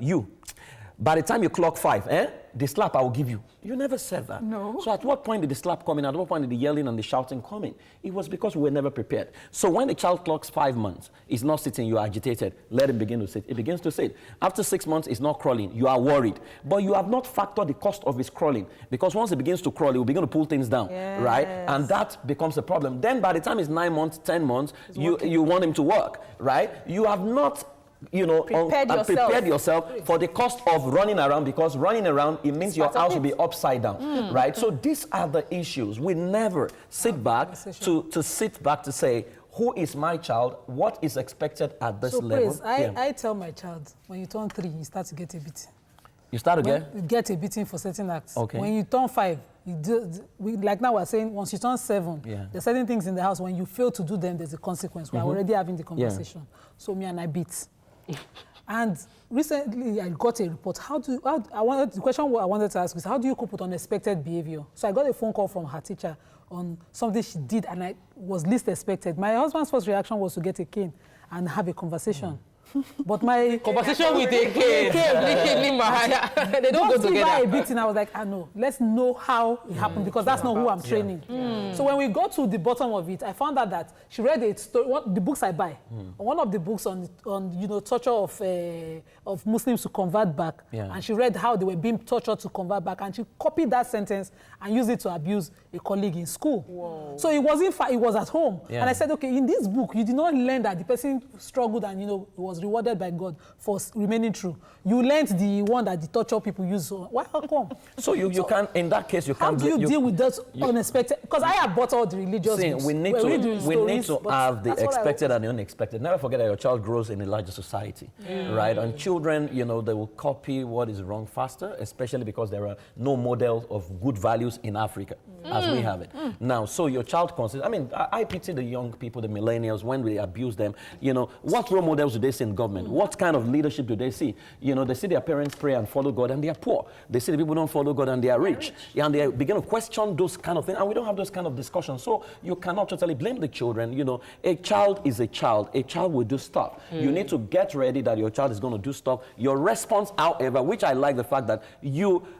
By the time you clock 5, the slap I will give you. You never said that. No. So at what point did the slap come in? At what point did the yelling and the shouting come in? It was because we were never prepared. So when the child clocks 5 months, it's not sitting, you are agitated. Let it begin to sit. It begins to sit. After 6 months, it's not crawling. You are worried. But you have not factored the cost of his crawling. Because once it begins to crawl, it will begin to pull things down, right? And that becomes a problem. Then by the time it's 9 months, 10 months, you want him to work, right? You have not prepared yourself for the cost of running around, because running around, it means your house will be upside down, right? So these are the issues. We never sit back to say, who is my child? What is expected at this level? So I tell my child, when you turn 3, you start to get a beating. You start to you get a beating for certain acts. Okay. When you turn 5, like now we're saying, once you turn 7, there's certain things in the house, when you fail to do them, there's a consequence. We're already having the conversation. So me and I beat. And recently I got a report. The question I wanted to ask is, how do you cope with unexpected behavior? So I got a phone call from her teacher on something she did and I was least expected. My husband's first reaction was to get a cane and have a conversation. But my conversation with a cane, they don't go together. By a beating, I was like, no, let's know how it happened, because that's not who I'm training. So when we got to the bottom of it, I found out that she read a story, the books I buy, one of the books on torture of Muslims to convert back, and she read how they were being tortured to convert back, and she copied that sentence and used it to abuse a colleague in school. Whoa. So it wasn't far, it was at home. And I said, okay, in this book, you did not learn that the person struggled and was rewarded by God for remaining true. You learned the one that the torture people use. Why come? So you can, in that case, you can't. How do you deal with those unexpected? Because I have bought all the religious books. We need to have the expected and the unexpected. Never forget that your child grows in a larger society, right? And children, they will copy what is wrong faster, especially because there are no models of good values in Africa as we have it. Now, so your child considers, I pity the young people, the millennials, when we abuse them. What role models do they see in government? What kind of leadership do they see? They see their parents pray and follow God and they are poor. They see the people don't follow God and they are rich. And they begin to question those kind of things. And we don't have those kind of discussions. So you cannot totally blame the children. A child is a child. A child will do stuff. You need to get ready that your child is going to do stuff. Your response, however, which I like the fact that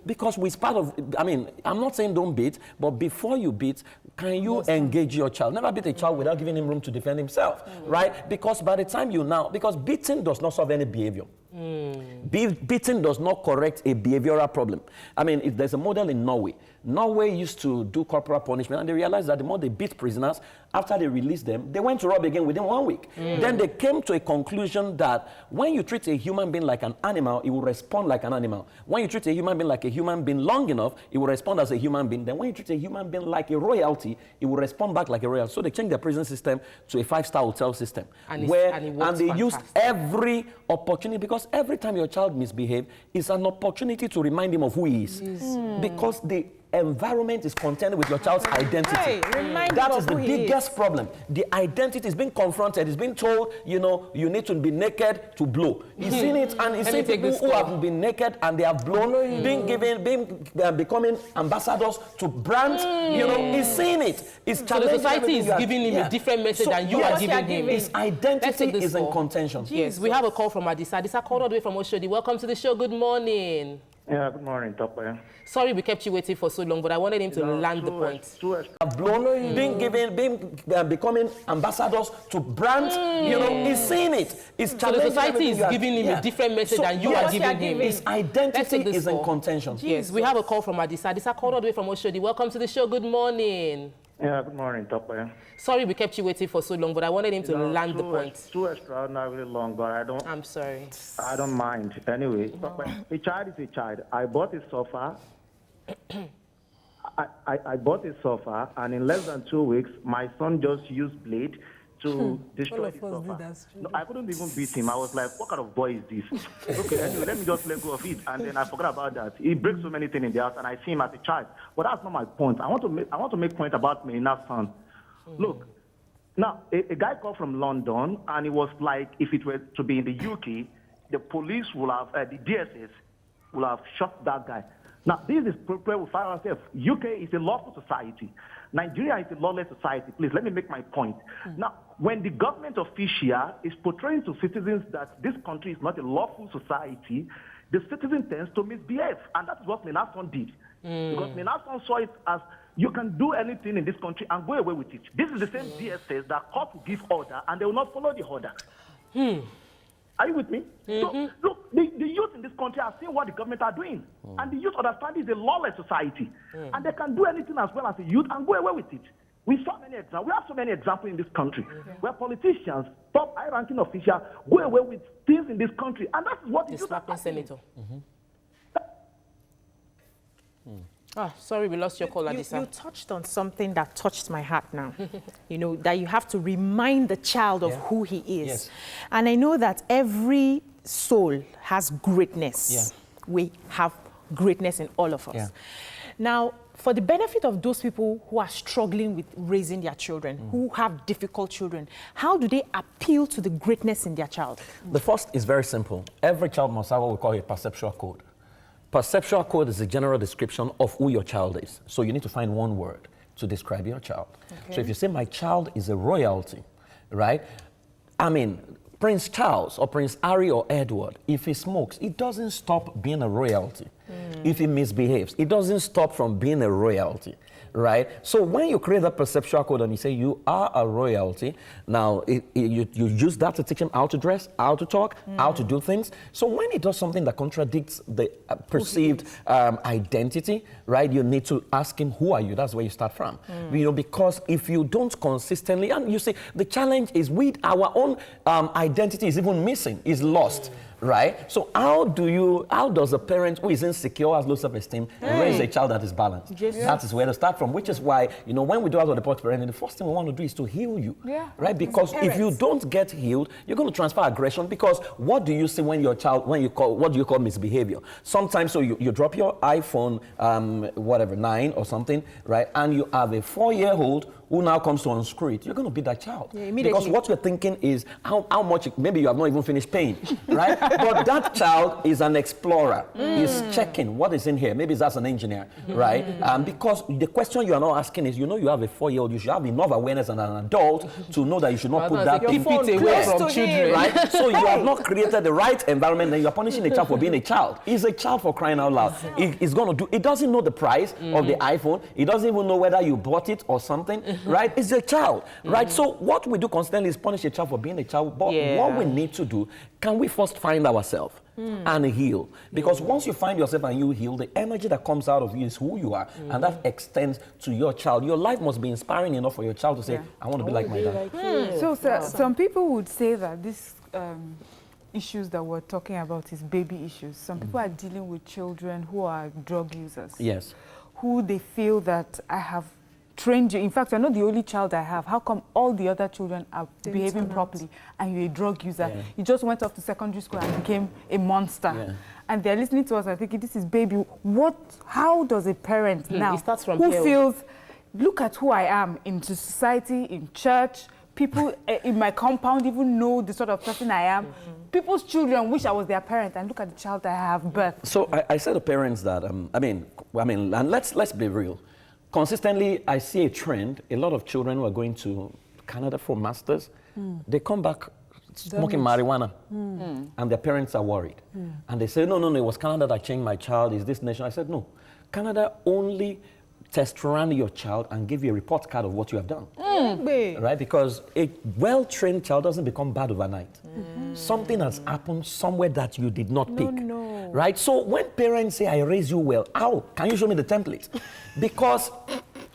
because we're part of, I'm not saying don't beat, but before you beat, can you engage your child? Never beat a child without giving him room to defend himself, right? Because by the time because beating does not solve any behavior. Beating does not correct a behavioral problem. There's a model in Norway. Norway used to do corporal punishment, and they realized that the more they beat prisoners, after they released them, they went to rob again within 1 week. Then they came to a conclusion that when you treat a human being like an animal, it will respond like an animal. When you treat a human being like a human being long enough, it will respond as a human being. Then when you treat a human being like a royalty, it will respond back like a royalty. So they changed their prison system to a 5-star hotel system. And they used every opportunity, because every time your child misbehaves, it's an opportunity to remind him of who he is. Because the environment is contending with your child's identity. That is the biggest problem. The identity is being confronted. It's being told, you need to be naked to blow. He's seen it, and he's seen people who have been naked and they have blown, becoming ambassadors to brands. He's seen it. It's so the society is giving him a different message than you are giving him. His identity is in contention. Yes, we have a call from Adisa. Adisa called all the way from Oshodi. Welcome to the show. Good morning. Yeah, good morning, Topper. Sorry we kept you waiting for so long, but I wanted him to land the point. Becoming ambassadors to brands, he's seeing it. So the society is giving him a different message than you are giving him. His identity is in contention. Yes, we have a call from Adisa. Adisa called all the way from Oshodi. Welcome to the show. Good morning. Yeah, good morning, Topper. Sorry we kept you waiting for so long, but I wanted him to land the point. Too extraordinarily long, but I'm sorry. I don't mind. Anyway, a child is a child. I bought a sofa. I bought a sofa, and in less than 2 weeks, my son just used blade to destroy the sofa. No, I couldn't even beat him. I was like, what kind of boy is this? Okay, anyway, let me just let go of it. And then I forgot about that. He breaks so many things in the house, and I see him as a child. But that's not my point. I want to make point about Maina's son. Look, now, a guy called from London, and it was like, if it were to be in the UK, the police will have, the DSS will have shot that guy. Now, this is where we find ourselves. UK is a lawful society. Nigeria is a lawless society. Please, let me make my point. Now, when the government official is portraying to citizens that this country is not a lawful society, the citizen tends to misbehave. And that's what Mina's son did. Because Mina's son saw it as, you can do anything in this country and go away with it. This is the same DSS that court will give order and they will not follow the order. Are you with me? So, look, the youth in this country are seeing what the government are doing. And the youth understand it's a lawless society. And they can do anything as well as a youth and go away with it. We have so many examples in this country where politicians, top high-ranking officials, go away with things in this country. And that's what the youth are senator. Sorry, we lost your call, Adisa. You touched on something that touched my heart now. You know, that you have to remind the child of who he is. Yes. And I know that every soul has greatness. Yeah. We have greatness in all of us. Yeah. Now, for the benefit of those people who are struggling with raising their children, who have difficult children, how do they appeal to the greatness in their child? The first is very simple. Every child must have what we call a perceptual code. Perceptual code is a general description of who your child is. So you need to find one word to describe your child. So if you say my child is a royalty, right? I mean, Prince Charles or Prince Harry or Edward, if he smokes, it doesn't stop being a royalty. If he misbehaves, it doesn't stop from being a royalty, right? So when you create that perceptual code and you say you are a royalty, now you use that to teach him how to dress, how to talk, how to do things. So when he does something that contradicts the perceived identity, right, you need to ask him, who are you? That's where you start from. You know, because if you don't consistently, and you see, the challenge is with our own identity is even missing, is lost. Right? So how does a parent who is insecure, has low self-esteem, raise a child that is balanced? That is where to start from, which is why, you know, when we do out of the box parenting, the first thing we want to do is to heal you. Right? Because if you don't get healed, you're going to transfer aggression, because what do you see when your child, what do you call misbehavior? Sometimes, so you drop your iPhone, 9 or something, right? And you have a 4-year-old who now comes to unscrew it, you're going to beat that child. Because what you're thinking is how much, maybe you have not even finished paying, right? But that child is an explorer. He's checking what is in here. Maybe that's an engineer, right? Because the question you are not asking is, you know, you have a 4-year-old, you should have enough awareness as an adult to know that you should not put that thing away from children, right? So you have not created the right environment, and you are punishing a child for being a child. He's a child, for crying out loud. He's going to do, he doesn't know the price of the iPhone. He doesn't even know whether you bought it or something. Right? It's a child, right? So what we do constantly is punish a child for being a child. But what we need to do, can we first find ourselves and heal? Because once you find yourself and you heal, the energy that comes out of you is who you are. And that extends to your child. Your life must be inspiring enough for your child to say, I want to be like my dad. So some people would say that this issues that we're talking about is baby issues. Some people are dealing with children who are drug users. Yes. Who they feel that I have trained you. In fact, you're not the only child I have. How come all the other children are behaving properly and you're a drug user? You just went off to secondary school and became a monster. And they're listening to us and thinking, this is baby. How does a parent now who feels, look at who I am in society, in church, people in my compound even know the sort of person I am. People's children wish I was their parent, and look at the child I have birthed. So I say to parents that, I mean, and let's be real. Consistently, I see a trend. A lot of children who are going to Canada for masters, they come back smoking marijuana, and their parents are worried. And they say, no, it was Canada that changed my child. Is this nation? I said, no. Canada only test run your child and give you a report card of what you have done. Right? Because a well-trained child doesn't become bad overnight. Something has happened somewhere that you did not pick. Right? So when parents say, I raise you well, how? Can you show me the template? Because,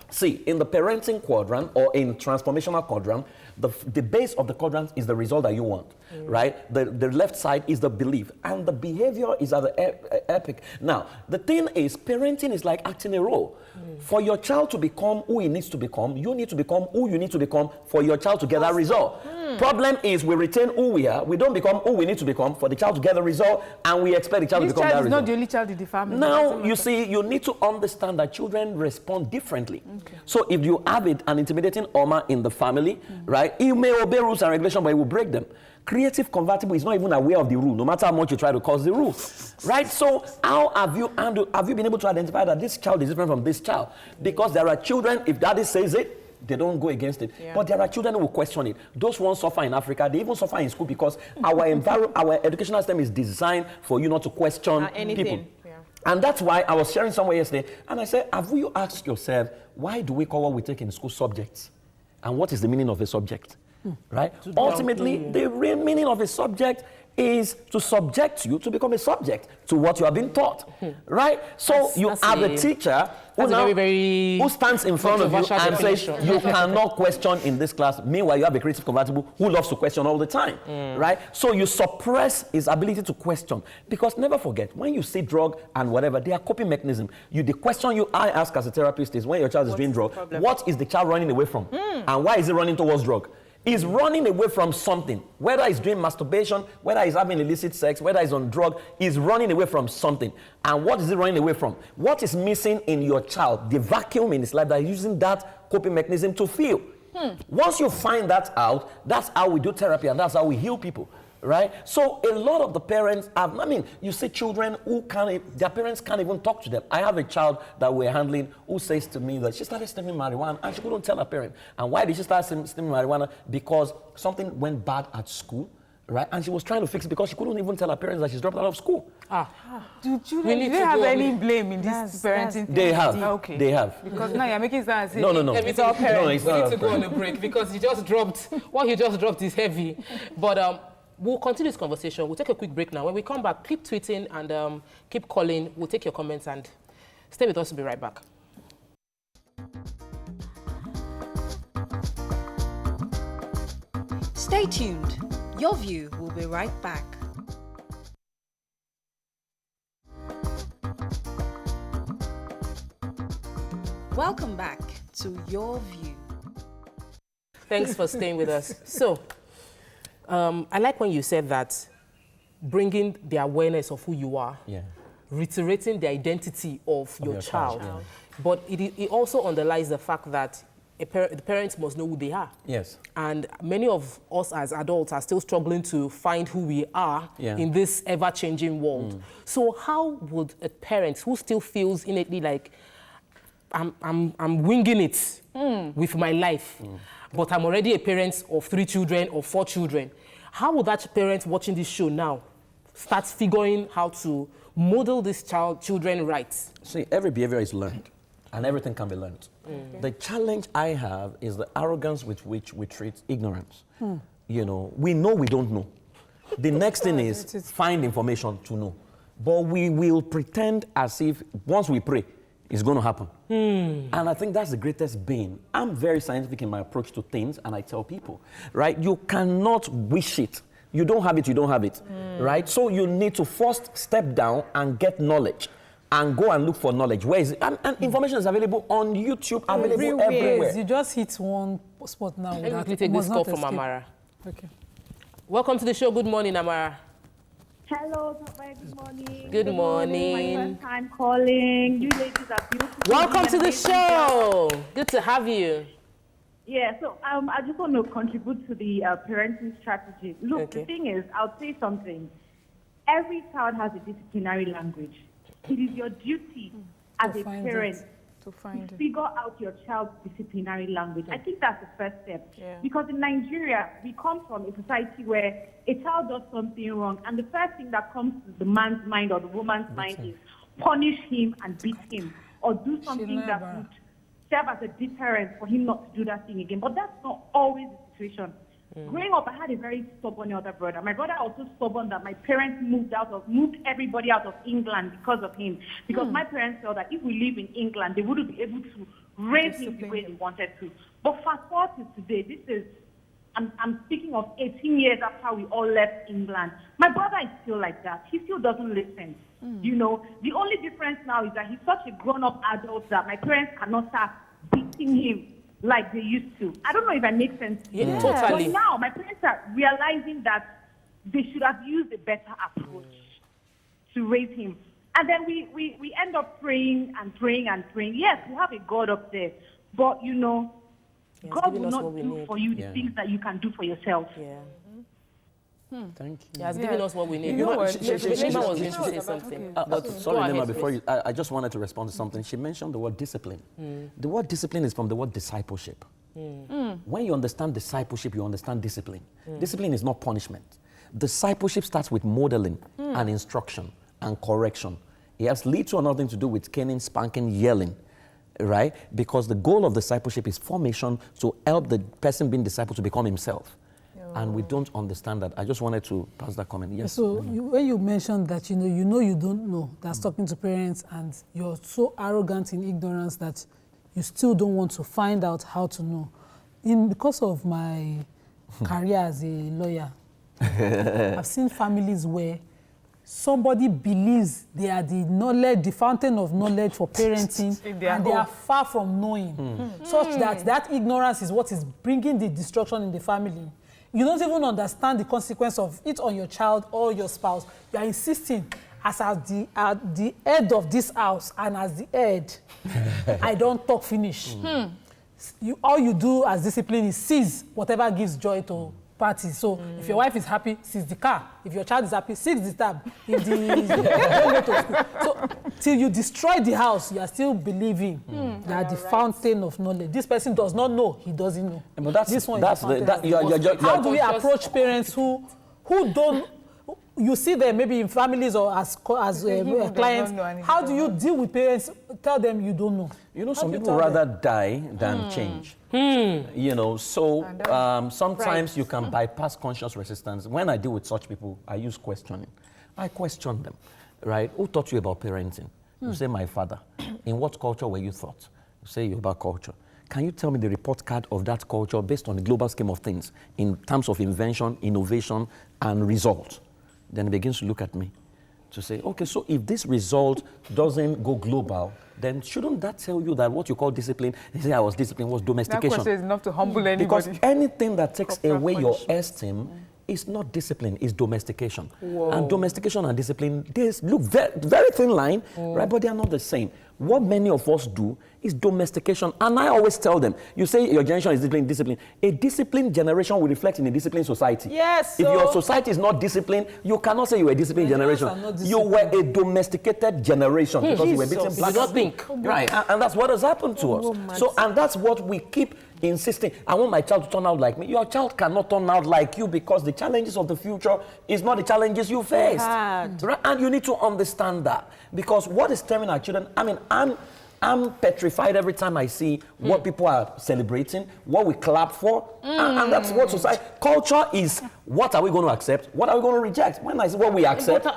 see, in the parenting quadrant or in transformational quadrant, the base of the quadrant is the result that you want, right? The left side is the belief, and the behavior is at the epic. Now, the thing is, parenting is like acting a role. For your child to become who he needs to become, you need to become who you need to become for your child to get that result. Problem is, we retain who we are, we don't become who we need to become for the child to get the result, and we expect the child to become that result. This child is not the only child in the family. Now, you see, you need to understand that children respond differently. So if you have an intimidating Oma in the family, right, he may obey rules and regulations, but he will break them. Creative convertible is not even aware of the rule, no matter how much you try to cause the rule, right? So how have you been able to identify that this child is different from this child? Because there are children, if daddy says it, they don't go against it. But there are children who will question it. Those ones suffer in Africa. They even suffer in school because our educational system is designed for you not to question people. And that's why I was sharing somewhere yesterday, and I said, have you asked yourself, why do we call what we take in school subjects? And what is the meaning of a subject? Right? Ultimately, the real meaning of a subject is to subject you to become a subject to what you have been taught, right? So you have a teacher who stands in front of you and says, you cannot question in this class. Meanwhile, you have a creative convertible who loves to question all the time, right? So you suppress his ability to question. Because never forget, when you see drug and whatever, they are coping mechanism. The question I ask as a therapist is, when your child is doing drug, what is the child running away from? And why is he running towards drug? He's running away from something. Whether he's doing masturbation, whether he's having illicit sex, whether he's on drug, he's running away from something. And what is he running away from? What is missing in your child? The vacuum in his life that is using that coping mechanism to fill. Once you find that out, that's how we do therapy and that's how we heal people. Right? So a lot of the parents have, you see children who their parents can't even talk to them. I have a child that we're handling who says to me that she started sniffing marijuana and she couldn't tell her parent. And why did she start sniffing marijuana? Because something went bad at school, right? And she was trying to fix it because she couldn't even tell her parents that she's dropped out of school. Do children have any blame in this parenting thing? They have. Okay. They have. Because now you're making sense. No. It's all parents. No, it's not. We need to go on a break because he just dropped, what he just dropped is heavy. But we'll continue this conversation. We'll take a quick break now. When we come back, keep tweeting and keep calling. We'll take your comments and stay with us. We'll be right back. Stay tuned. Your View will be right back. Welcome back to Your View. Thanks for staying with us. So, I like when you said that bringing the awareness of who you are, reiterating the identity of your child. But it also underlies the fact that the parents must know who they are. Yes. And many of us as adults are still struggling to find who we are in this ever-changing world. So how would a parent who still feels innately like, I'm winging it with my life, but I'm already a parent of 3 children or 4 children, how would that parent watching this show now start figuring how to model this children right? See, every behavior is learned, and everything can be learned. The challenge I have is the arrogance with which we treat ignorance. You know we don't know. The next thing is find information to know. But we will pretend as if once we pray, it's going to happen. And I think that's the greatest bane. I'm very scientific in my approach to things, and I tell people, right, you cannot wish it. You don't have it, right? So you need to first step down and get knowledge and go and look for knowledge. Where is it? And information is available on YouTube, available everywhere. You just hit one spot now. Let me take this call from Amara. Okay. Welcome to the show. Good morning, Amara. Hello, Papa. Good morning. Good morning. My first time calling. You ladies are beautiful. Welcome to the show. Good to have you. Yeah, so I just want to contribute to the parenting strategy. Look, the thing is, I'll say something. Every child has a disciplinary language. It is your duty as a parent to figure out your child's disciplinary language. I think that's the first step. Because in Nigeria, we come from a society where a child does something wrong, and the first thing that comes to the man's mind or the woman's mind is punish him and beat him, or do something that would serve as a deterrent for him not to do that thing again. But that's not always the situation. Growing up, I had a very stubborn elder brother. My brother was so stubborn that my parents moved everybody out of England because of him. Because my parents felt that if we live in England, they wouldn't be able to raise him the way they wanted to. But fast forward to today, I'm speaking of 18 years after we all left England. My brother is still like that. He still doesn't listen. You know, the only difference now is that he's such a grown-up adult that my parents cannot start beating him like they used to. I don't know if that makes sense. Yeah, totally. But now my parents are realizing that they should have used a better approach to raise him. And then we end up praying and praying and praying. Yes, we have a God up there, but you know, God will not do for you the things that you can do for yourself. Thank you. He has given us what we need. You know what? Shima was going to say something. Sorry, Nema, before I just wanted to respond to something. She mentioned the word discipline. The word discipline is from the word discipleship. When you understand discipleship, you understand discipline. Discipline is not punishment. Discipleship starts with modeling and instruction and correction. It has little or nothing to do with caning, spanking, yelling, right? Because the goal of discipleship is formation to help the person being discipled to become himself. And we don't understand that. I just wanted to pass that comment. Yes. So when you mentioned that you don't know, that's talking to parents, and you're so arrogant in ignorance that you still don't want to find out how to know. Because of my career as a lawyer, I've seen families where somebody believes they are the fountain of knowledge for parenting, and they are far from knowing, such that that ignorance is what is bringing the destruction in the family. You don't even understand the consequence of it on your child or your spouse. You are insisting, as the head of this house and as the head, I don't talk finish. All you do as discipline is seize whatever gives joy to parties. So if your wife is happy, seize the car. If your child is happy, seize the tab. If don't go to school. So till you destroy the house, you are still believing that the fountain of knowledge. This person does not know, he doesn't know. But that's how do we approach parents who don't? You see them maybe in families or as clients. How do you deal with parents? Tell them you don't know. You know, some people rather die than change. You know, so sometimes you can bypass conscious resistance. When I deal with such people, I use questioning. I question them, right? Who taught you about parenting? You say, my father. In what culture were you taught? You say, Yoruba culture. Can you tell me the report card of that culture based on the global scheme of things in terms of invention, innovation, and result? Then he begins to look at me to say, okay, so if this result doesn't go global, then shouldn't that tell you that what you call discipline, they say I was disciplined, was domestication? That question is enough to humble anybody. Because anything that takes away your esteem is not discipline, it's domestication. Whoa. And domestication and discipline, they look very, very thin line, right? But they are not the same. What many of us do is domestication. And I always tell them, you say your generation is disciplined. A disciplined generation will reflect in a disciplined society. Yes. If your society is not disciplined, you cannot say you were a disciplined generation. You were a domesticated generation because you were beaten black. You don't think. Right. And that's what has happened to us. So, and that's what we keep insisting. I want my child to turn out like me. Your child cannot turn out like you because the challenges of the future is not the challenges you faced. Right? And you need to understand that. Because what is tearing our children, I mean, I'm petrified every time I see what people are celebrating, what we clap for, and that's what society. Culture is what are we going to accept, what are we going to reject. When I say what we accept,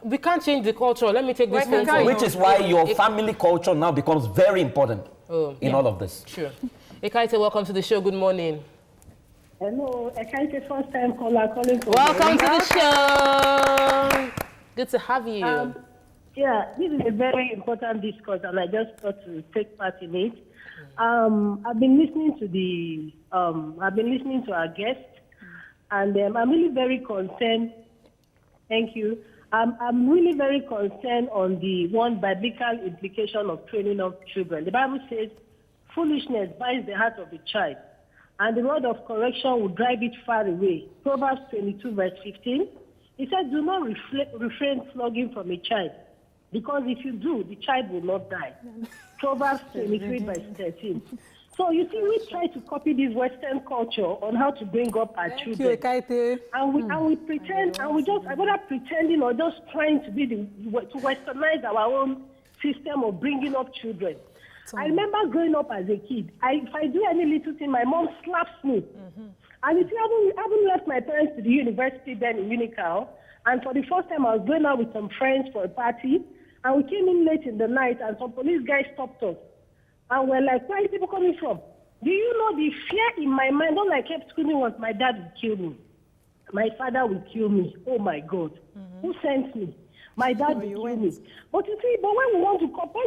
we can't change the culture. Let me take this phone call. Which is why your family culture now becomes very important in all of this. Sure. Ekaite, welcome to the show. Good morning. Hello, Ekaite, first time caller calling from welcome to the show. Good to have you. Yeah, this is a very important discourse, and I just thought to take part in it. I've been listening to our guest, and I'm really very concerned. Thank you. I'm really very concerned on the one biblical implication of training up children. The Bible says, "Foolishness binds the heart of the child, and the word of correction will drive it far away." Proverbs 22, verse 15. It says, "Do not refrain flogging from a child, because if you do, the child will not die." Proverbs 23, verse 13. So you see, we try to copy this Western culture on how to bring up our children. And we pretend, and we just, whether pretending or just trying to to westernize our own system of bringing up children. I remember growing up as a kid. If I do any little thing, my mom slaps me. And you see, I haven't left my parents to the university then in Unical. And for the first time, I was going out with some friends for a party. And we came in late in the night, and some police guys stopped us. And we're like, "Where are you people coming from?" Do you know the fear in my mind? All I kept screaming was, "My dad will kill me. My father will kill me. Oh my God. Who sent me? My dad will kill me." But you see, when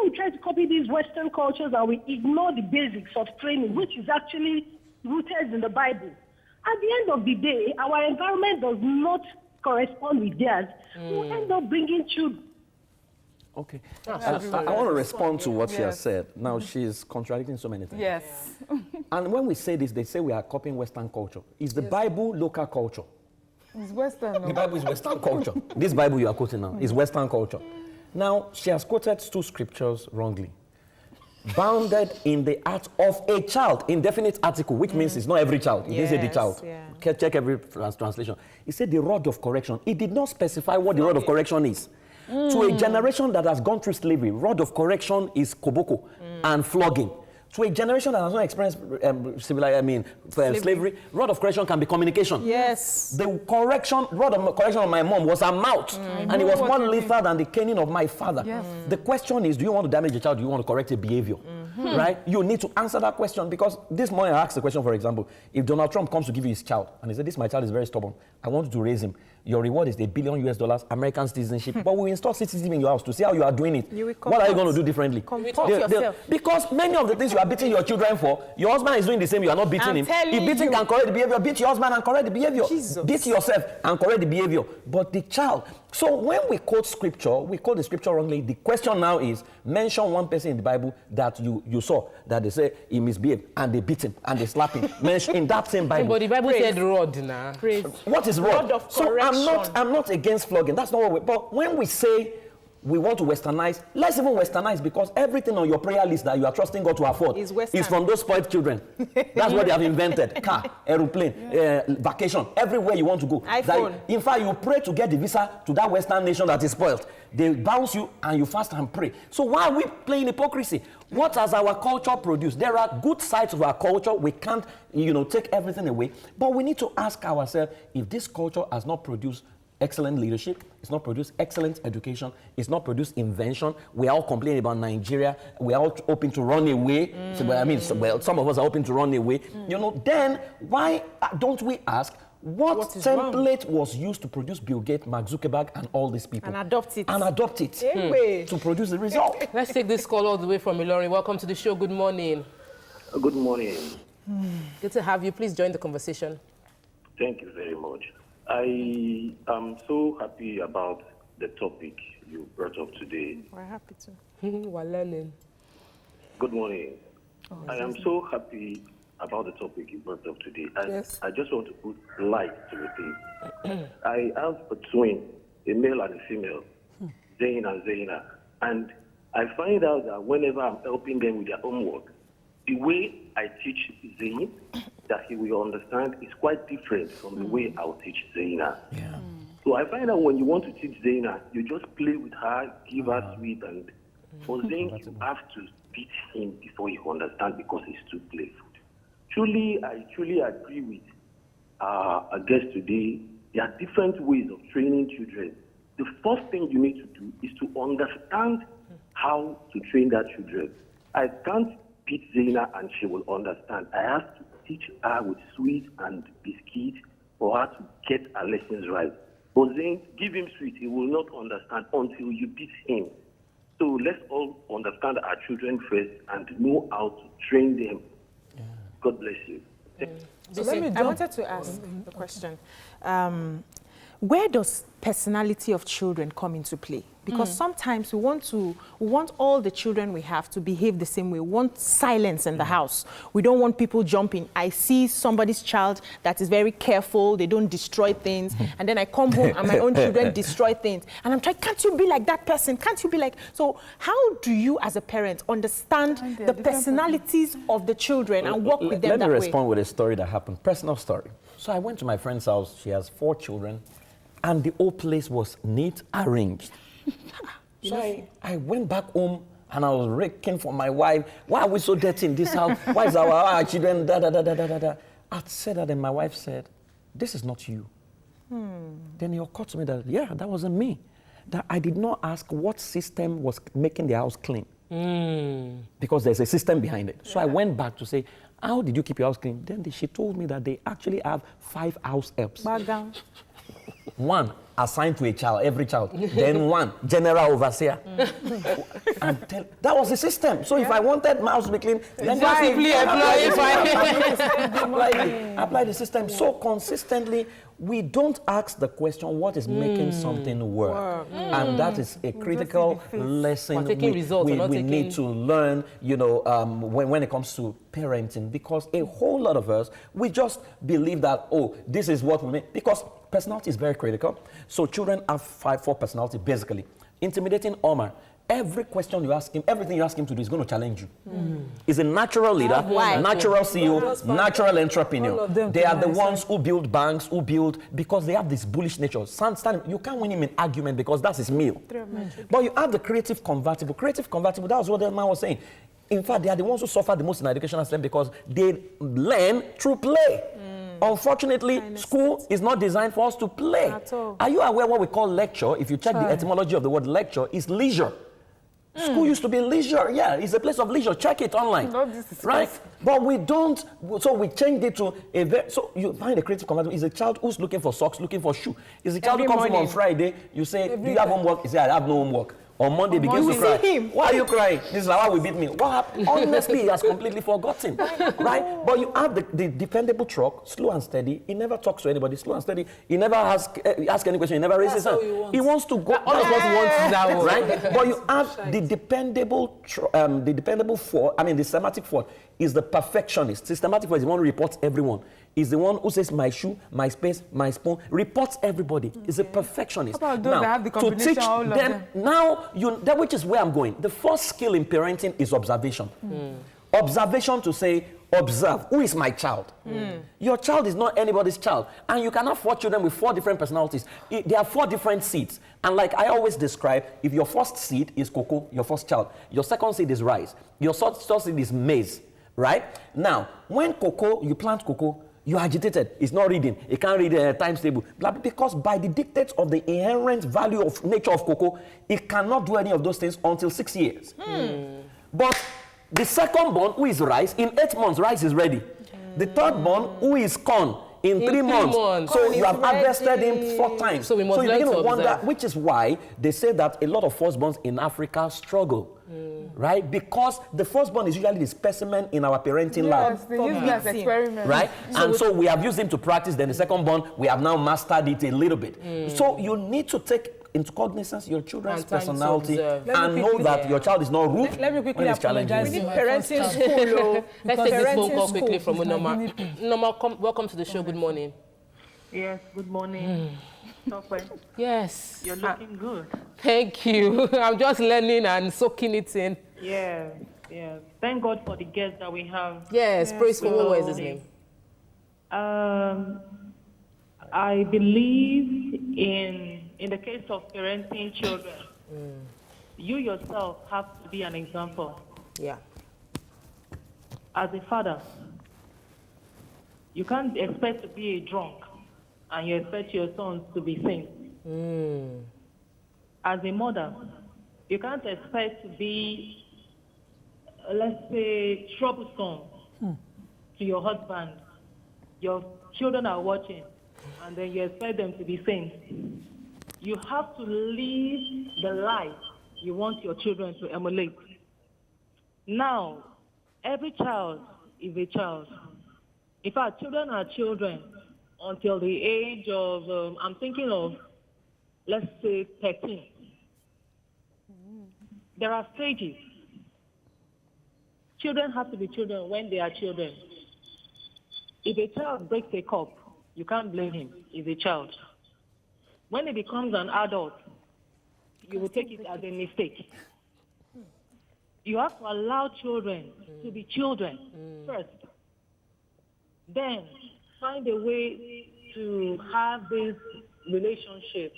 we try to copy these Western cultures and we ignore the basics of training, which is actually rooted in the Bible, at the end of the day, our environment does not correspond with theirs. We end up bringing children. Okay. I want to respond to what she has said. Now, she's contradicting so many things. Yes. And when we say this, they say we are copying Western culture. Is the Bible local culture? It's Western. The Bible is Western culture. This Bible you are quoting now is Western culture. Now, she has quoted two scriptures wrongly. bounded in the act of a child. Indefinite article, which means it's not every child. It didn't say the child. Yeah. Check every translation. It said the rod of correction. It did not specify what the rod of correction is. To a generation that has gone through slavery, rod of correction is koboko and flogging. To a generation that has not experienced slavery, rod of correction can be communication. Yes. The rod of correction of my mom was her mouth, and it was more lethal than the caning of my father. Yes. The question is, do you want to damage a child? Do you want to correct a behavior? Right? You need to answer that question, because this morning I asked the question, for example, if Donald Trump comes to give you his child, and he said, this my child is very stubborn, I want you to raise him. Your reward is $1 billion, American citizenship. But we will install citizenship in your house to see how you are doing it. What are you going to do differently? Because many of the things you are beating your children for, your husband is doing the same, you are not beating him. If beating can correct the behavior, beat your husband and correct the behavior. Jesus. Beat yourself and correct the behavior. But the child. So when we quote scripture, we quote the scripture wrongly. The question now is, mention one person in the Bible that you saw, that they say he misbehaved, and they beat him, and they slap him. Mention in that same Bible. But the Bible said rod now. What is rod? So I'm not against flogging. That's not what we... But when we say we want to westernize, let's even westernize, because everything on your prayer list that you are trusting God to afford is from those spoiled children. That's what they have invented. Car, aeroplane, vacation, everywhere you want to go. iPhone. In fact, you pray to get the visa to that Western nation that is spoiled. They bounce you and you fast and pray. So why are we playing hypocrisy? What has our culture produced? There are good sides of our culture. We can't, take everything away. But we need to ask ourselves, if this culture has not produced excellent leadership, it's not produced excellent education, it's not produced invention. We are all complaining about Nigeria. We are all hoping to run away. Some of us are hoping to run away. Then why don't we ask, what template was used to produce Bill Gates, Mark Zuckerberg, and all these people? And adopt it. To produce the result. Let's take this call all the way from Ilorin. Welcome to the show. Good morning. Good morning. Good to have you. Please join the conversation. Thank you very much. I am so happy about the topic you brought up today. We're happy to. We're learning. Good morning. I am so happy about the topic you brought up today. I just want to put light to it. I have a twin, a male and a female, Zain and Zaina. And I find out that whenever I'm helping them with their homework, the way I teach Zain, that he will understand, is quite different from the way I'll teach Zaina. Yeah. So I find out when you want to teach Zaina, you just play with her, give her sweet, and for Zain, you have to beat him before you understand, because he's too playful. I truly agree with our guest today. There are different ways of training children. The first thing you need to do is to understand how to train that children. I can't beat Zaina and she will understand. I have to teach her with sweet and biscuit for her to get her lessons right. But then give him sweet, he will not understand until you beat him. So let's all understand our children first and know how to train them. Yeah. God bless you. I wanted to ask the question. Where does personality of children come into play? Because sometimes we want all the children we have to behave the same way. We want silence in the house. We don't want people jumping. I see somebody's child that is very careful. They don't destroy things. And then I come home and my own children destroy things. And I'm trying, can't you be like that person? Can't you be like... So how do you as a parent understand the personalities of the children and work with them that way? Let me respond with a story that happened. Personal story. So I went to my friend's house. She has 4 children. And the whole place was neat, arranged. So I went back home and I was raking for my wife. Why are we so dirty in this house? Why is our children I said that and my wife said, this is not you. Then it occurred to me that, that wasn't me. That I did not ask what system was making the house clean. Because there's a system behind it. So I went back to say, how did you keep your house clean? Then she told me that they actually have 5 house helps. 1 assigned to a child, every child. Then 1 general overseer. And that was the system. So if I wanted my house to be clean, then just simply apply the system. So consistently, we don't ask the question, what is making something work? And that is a critical lesson we need to learn, when it comes to parenting. Because a whole lot of us, we just believe that, this is what we make. Because personality is very critical. So children have 4 personality, basically. Intimidating Omar every question you ask him, everything you ask him to do is going to challenge you. He's a natural leader, natural CEO, natural entrepreneur. They are the ones who build banks, because they have this bullish nature. You can't win him in argument because that's his meal. But you have the creative convertible. Creative convertible, that was what the man was saying. In fact, they are the ones who suffer the most in educational system because they learn through play. Unfortunately, school is not designed for us to play. Are you aware what we call lecture? If you check the etymology of the word lecture, is leisure. School used to be leisure. Yeah, it's a place of leisure. Check it online. Right? But we don't, so we changed it to a so you find a creative convertible is a child who's looking for socks, looking for shoe. Is a child who comes home on Friday, you say, do you have homework? He says, I have no homework. On Monday, begins to cry. Why are you crying? This is how we beat me. What happened? Honestly, he has completely forgotten. Right? But you have the dependable truck, slow and steady. He never talks to anybody, slow and steady. He never asks any question. He never raises his hand. He wants to go. All of us want that, right? But you have the dependable, the systematic fault is the perfectionist. Systematic fault is the one who reports everyone. Is the one who says my shoe, my space, my spoon, reports everybody. Is a perfectionist. How about those that have the combination to teach all of them, now, that which is where I'm going. The first skill in parenting is observation. Observation to say, observe, who is my child? Your child is not anybody's child. And you cannot have 4 children with 4 different personalities. There are 4 different seeds. And like I always describe, if your first seed is cocoa, your first child, your second seed is rice, your third seed is maize, right? Now, when cocoa, you plant cocoa, you're agitated. It's not reading. It can't read a times table. Because by the dictates of the inherent value of nature of cocoa, it cannot do any of those things until 6 years. But the second born, who is rice, in 8 months, rice is ready. The third born, who is corn, in 3 months. So you have harvested him 4 times. So you begin to wonder, which is why they say that a lot of firstborns in Africa struggle. Right? Because the firstborn is usually the specimen in our parenting lab. They use me as experiment. Right? So we have used him to practice, then the secondborn, we have now mastered it a little bit. So you need to take into cognizance your children's personality and know that your child is not rude. Let me quickly apologize. We need parenting school. Let's take this phone call quickly from Noma. Noma, welcome to the show. Good morning. Yes, good morning. Yes. You're looking good. Thank you. I'm just learning and soaking it in. Yeah, yeah. Thank God for the guest that we have. Yes, praise for what is his name? I believe in the case of parenting children, you yourself have to be an example. Yeah. As a father, you can't expect to be a drunk and you expect your sons to be saints. As a mother, you can't expect to be, let's say, troublesome to your husband. Your children are watching, and then you expect them to be saints. You have to live the life you want your children to emulate. Now, every child is a child. In fact, children are children until the age of, I'm thinking of, let's say, 13. There are stages. Children have to be children when they are children. If a child breaks a cup, you can't blame him. He's a child. When he becomes an adult, you will take it as a mistake. You have to allow children to be children first. Then find a way to have this relationship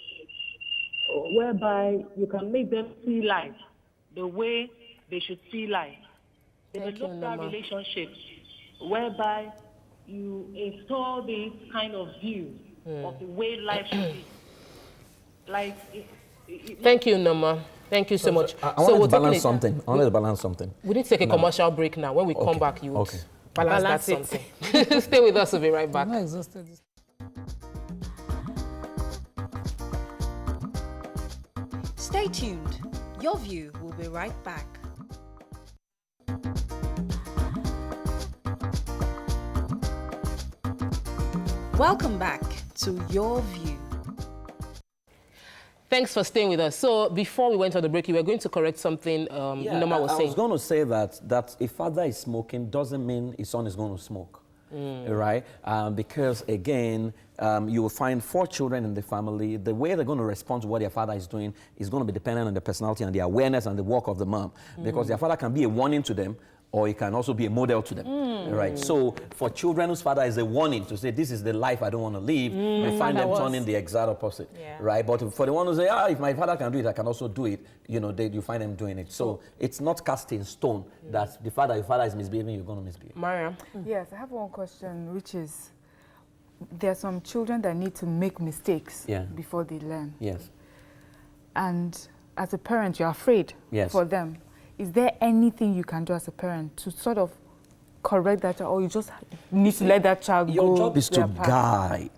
whereby you can make them see life the way they should see life. Develop that relationship whereby you install this kind of view of the way life should be. Like, thank you, Noma. Thank you so much. I wanted to balance something. I wanted to balance something. We need to take a commercial break now. When we come back, you balance that something. Stay with us. We'll be right back. I'm not exhausted. Stay tuned. Your View will be right back. Welcome back to Your View. Thanks for staying with us. So before we went on the break, you were going to correct something Noma was saying. I was going to say that if father is smoking doesn't mean his son is going to smoke. Right? Because again, you will find 4 children in the family. The way they're going to respond to what their father is doing is going to be dependent on the personality and the awareness and the work of the mom. Because their father can be a warning to them, or it can also be a model to them, right? So for children whose father is a warning to say, this is the life I don't want to live, you find them turning the exact opposite, right? But for the one who say, if my father can do it, I can also do it, you know, you find them doing it. So it's not cast in stone that your father is misbehaving, you're going to misbehave. Mariam? Yes, I have one question, which is, there are some children that need to make mistakes before they learn. Yes. And as a parent, you're afraid for them. Is there anything you can do as a parent to sort of correct that child, or you just need to let that child go? Your job is to guide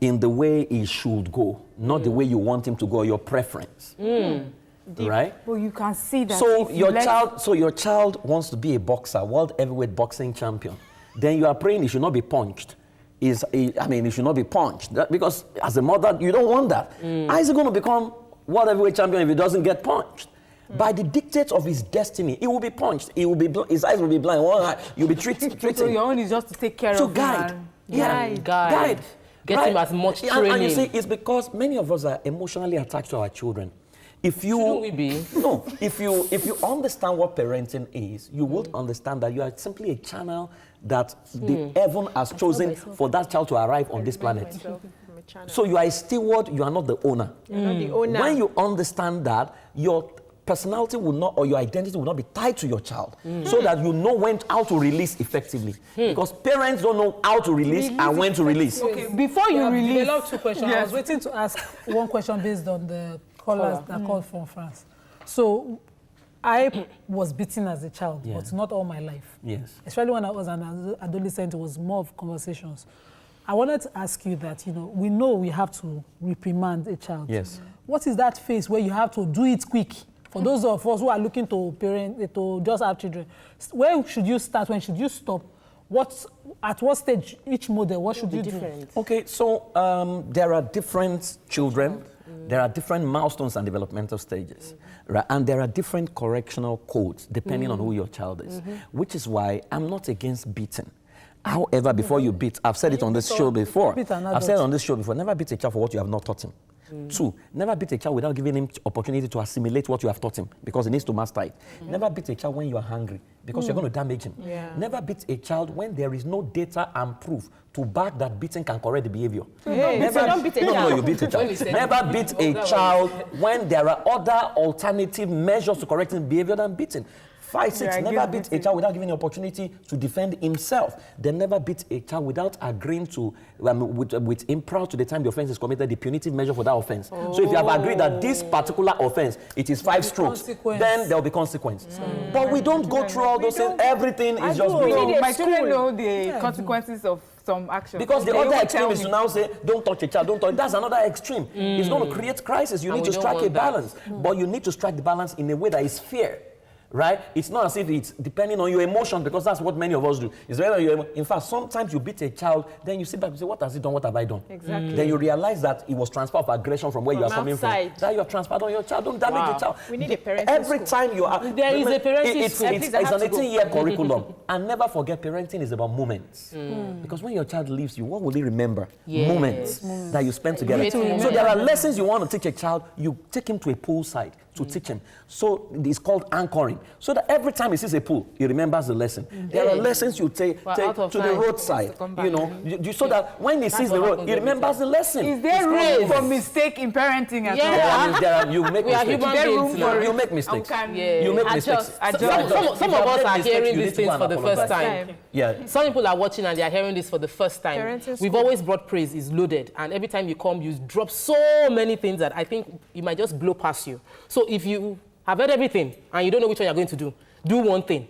in the way he should go, not the way you want him to go, your preference. Right? Well, you can see that. So your child wants to be a boxer, world heavyweight boxing champion. Then you are praying he should not be punched. He should not be punched. Because as a mother, you don't want that. How is he going to become world heavyweight champion if he doesn't get punched? By the dictates of his destiny, he will be punched. He will be his eyes will be blind. One eye, you'll be treated. So your own is just to take care of him. Guide. Get him as much training. And you see, it's because many of us are emotionally attached to our children. Shouldn't we be? No. If you understand what parenting is, you will understand that you are simply a channel that the heaven has chosen for that child to arrive on this planet. So you are a steward. You are not the owner. You're not the owner. When you understand that, your personality will not, or your identity will not be tied to your child, so that you know how to release effectively. Because parents don't know how to release and when to release. Okay, before you release. There are 2 questions. I was waiting to ask one question based on the callers that called from France. So I was beaten as a child, but not all my life. Yes. Especially when I was an adolescent, it was more of conversations. I wanted to ask you that, we know we have to reprimand a child. Yes. What is that phase where you have to do it quick? For those of us who are looking to parent, to just have children, where should you start? When should you stop? At what stage, each model, what should you do? Okay, so there are different children. There are different milestones and developmental stages, right? And there are different correctional codes depending on who your child is, which is why I'm not against beating. However, before you beat, I've said it on this show before. Never beat a child for what you have not taught him. 2, never beat a child without giving him opportunity to assimilate what you have taught him, because he needs to master it. Never beat a child when you are hungry, because you're going to damage him. Never beat a child when there is no data and proof to back that beating can correct the behavior. Don't beat a child. No, you beat a child. Never beat a child when there are other alternative measures to correcting behavior than beating. 5, 6, never beat a child without giving the opportunity to defend himself. Then never beat a child without agreeing to, with him prior to the time the offense is committed, the punitive measure for that offense. So if you have agreed that this particular offense, it is 5 strokes, then there will be consequences. But we don't go through all those things. Everything is just being. My children know the consequences of some action. Because the other extreme is to now say, don't touch a child, don't touch. That's another extreme. It's going to create crisis. You need to strike a balance. But you need to strike the balance in a way that is fair. Right? It's not as if it's depending on your emotion, because that's what many of us do. It's in fact, sometimes you beat a child, then you sit back and say, what has he done? What have I done? Exactly. Then you realize that it was transfer of aggression from where you are coming from. That you have transferred on your child. Don't damage the child. We need a parenting Every time you are... There is a parenting school. It's an 18-year curriculum. And never forget, parenting is about moments. Because when your child leaves you, what will he remember? Moments that you spend together. So there are lessons you want to teach a child. You take him to a poolside to teach him. So it's called anchoring. So that every time he sees a pool, he remembers the lesson. There are lessons you take to the roadside, so that when he sees the road, he remembers the lesson. Is there room for mistake in parenting at all? You make mistakes. You make mistakes. You make mistakes. Some of us are hearing these things for the first time. Yeah. Some people are watching and they are hearing this for the first time. We've always brought praise is loaded, and every time you come, you drop so many things that I think you might just blow past you. So if you have heard everything and you don't know which one you're going to do one thing.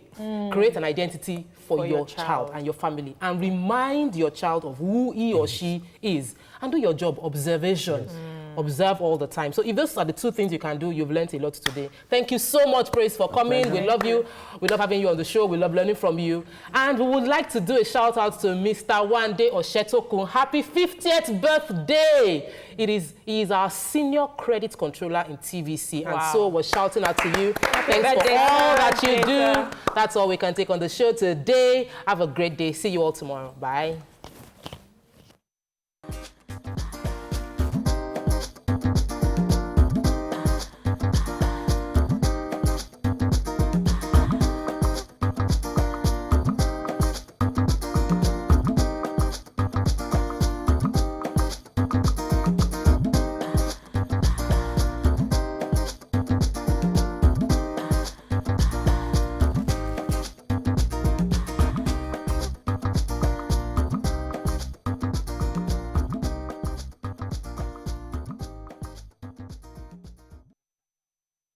Create an identity for your child and your family, and remind your child of who he or she is, and do your job, observation. Observe all the time. So if those are the 2 things you can do, you've learned a lot today. Thank you so much, Praise, for coming. We love you. We love having you on the show. We love learning from you. And we would like to do a shout out to Mr. Wande Oshetokun. Happy 50th birthday. He is our senior credit controller in TVC. Wow. And so we're shouting out to you. Thanks for all that you do. That's all we can take on the show today. Have a great day. See you all tomorrow. Bye.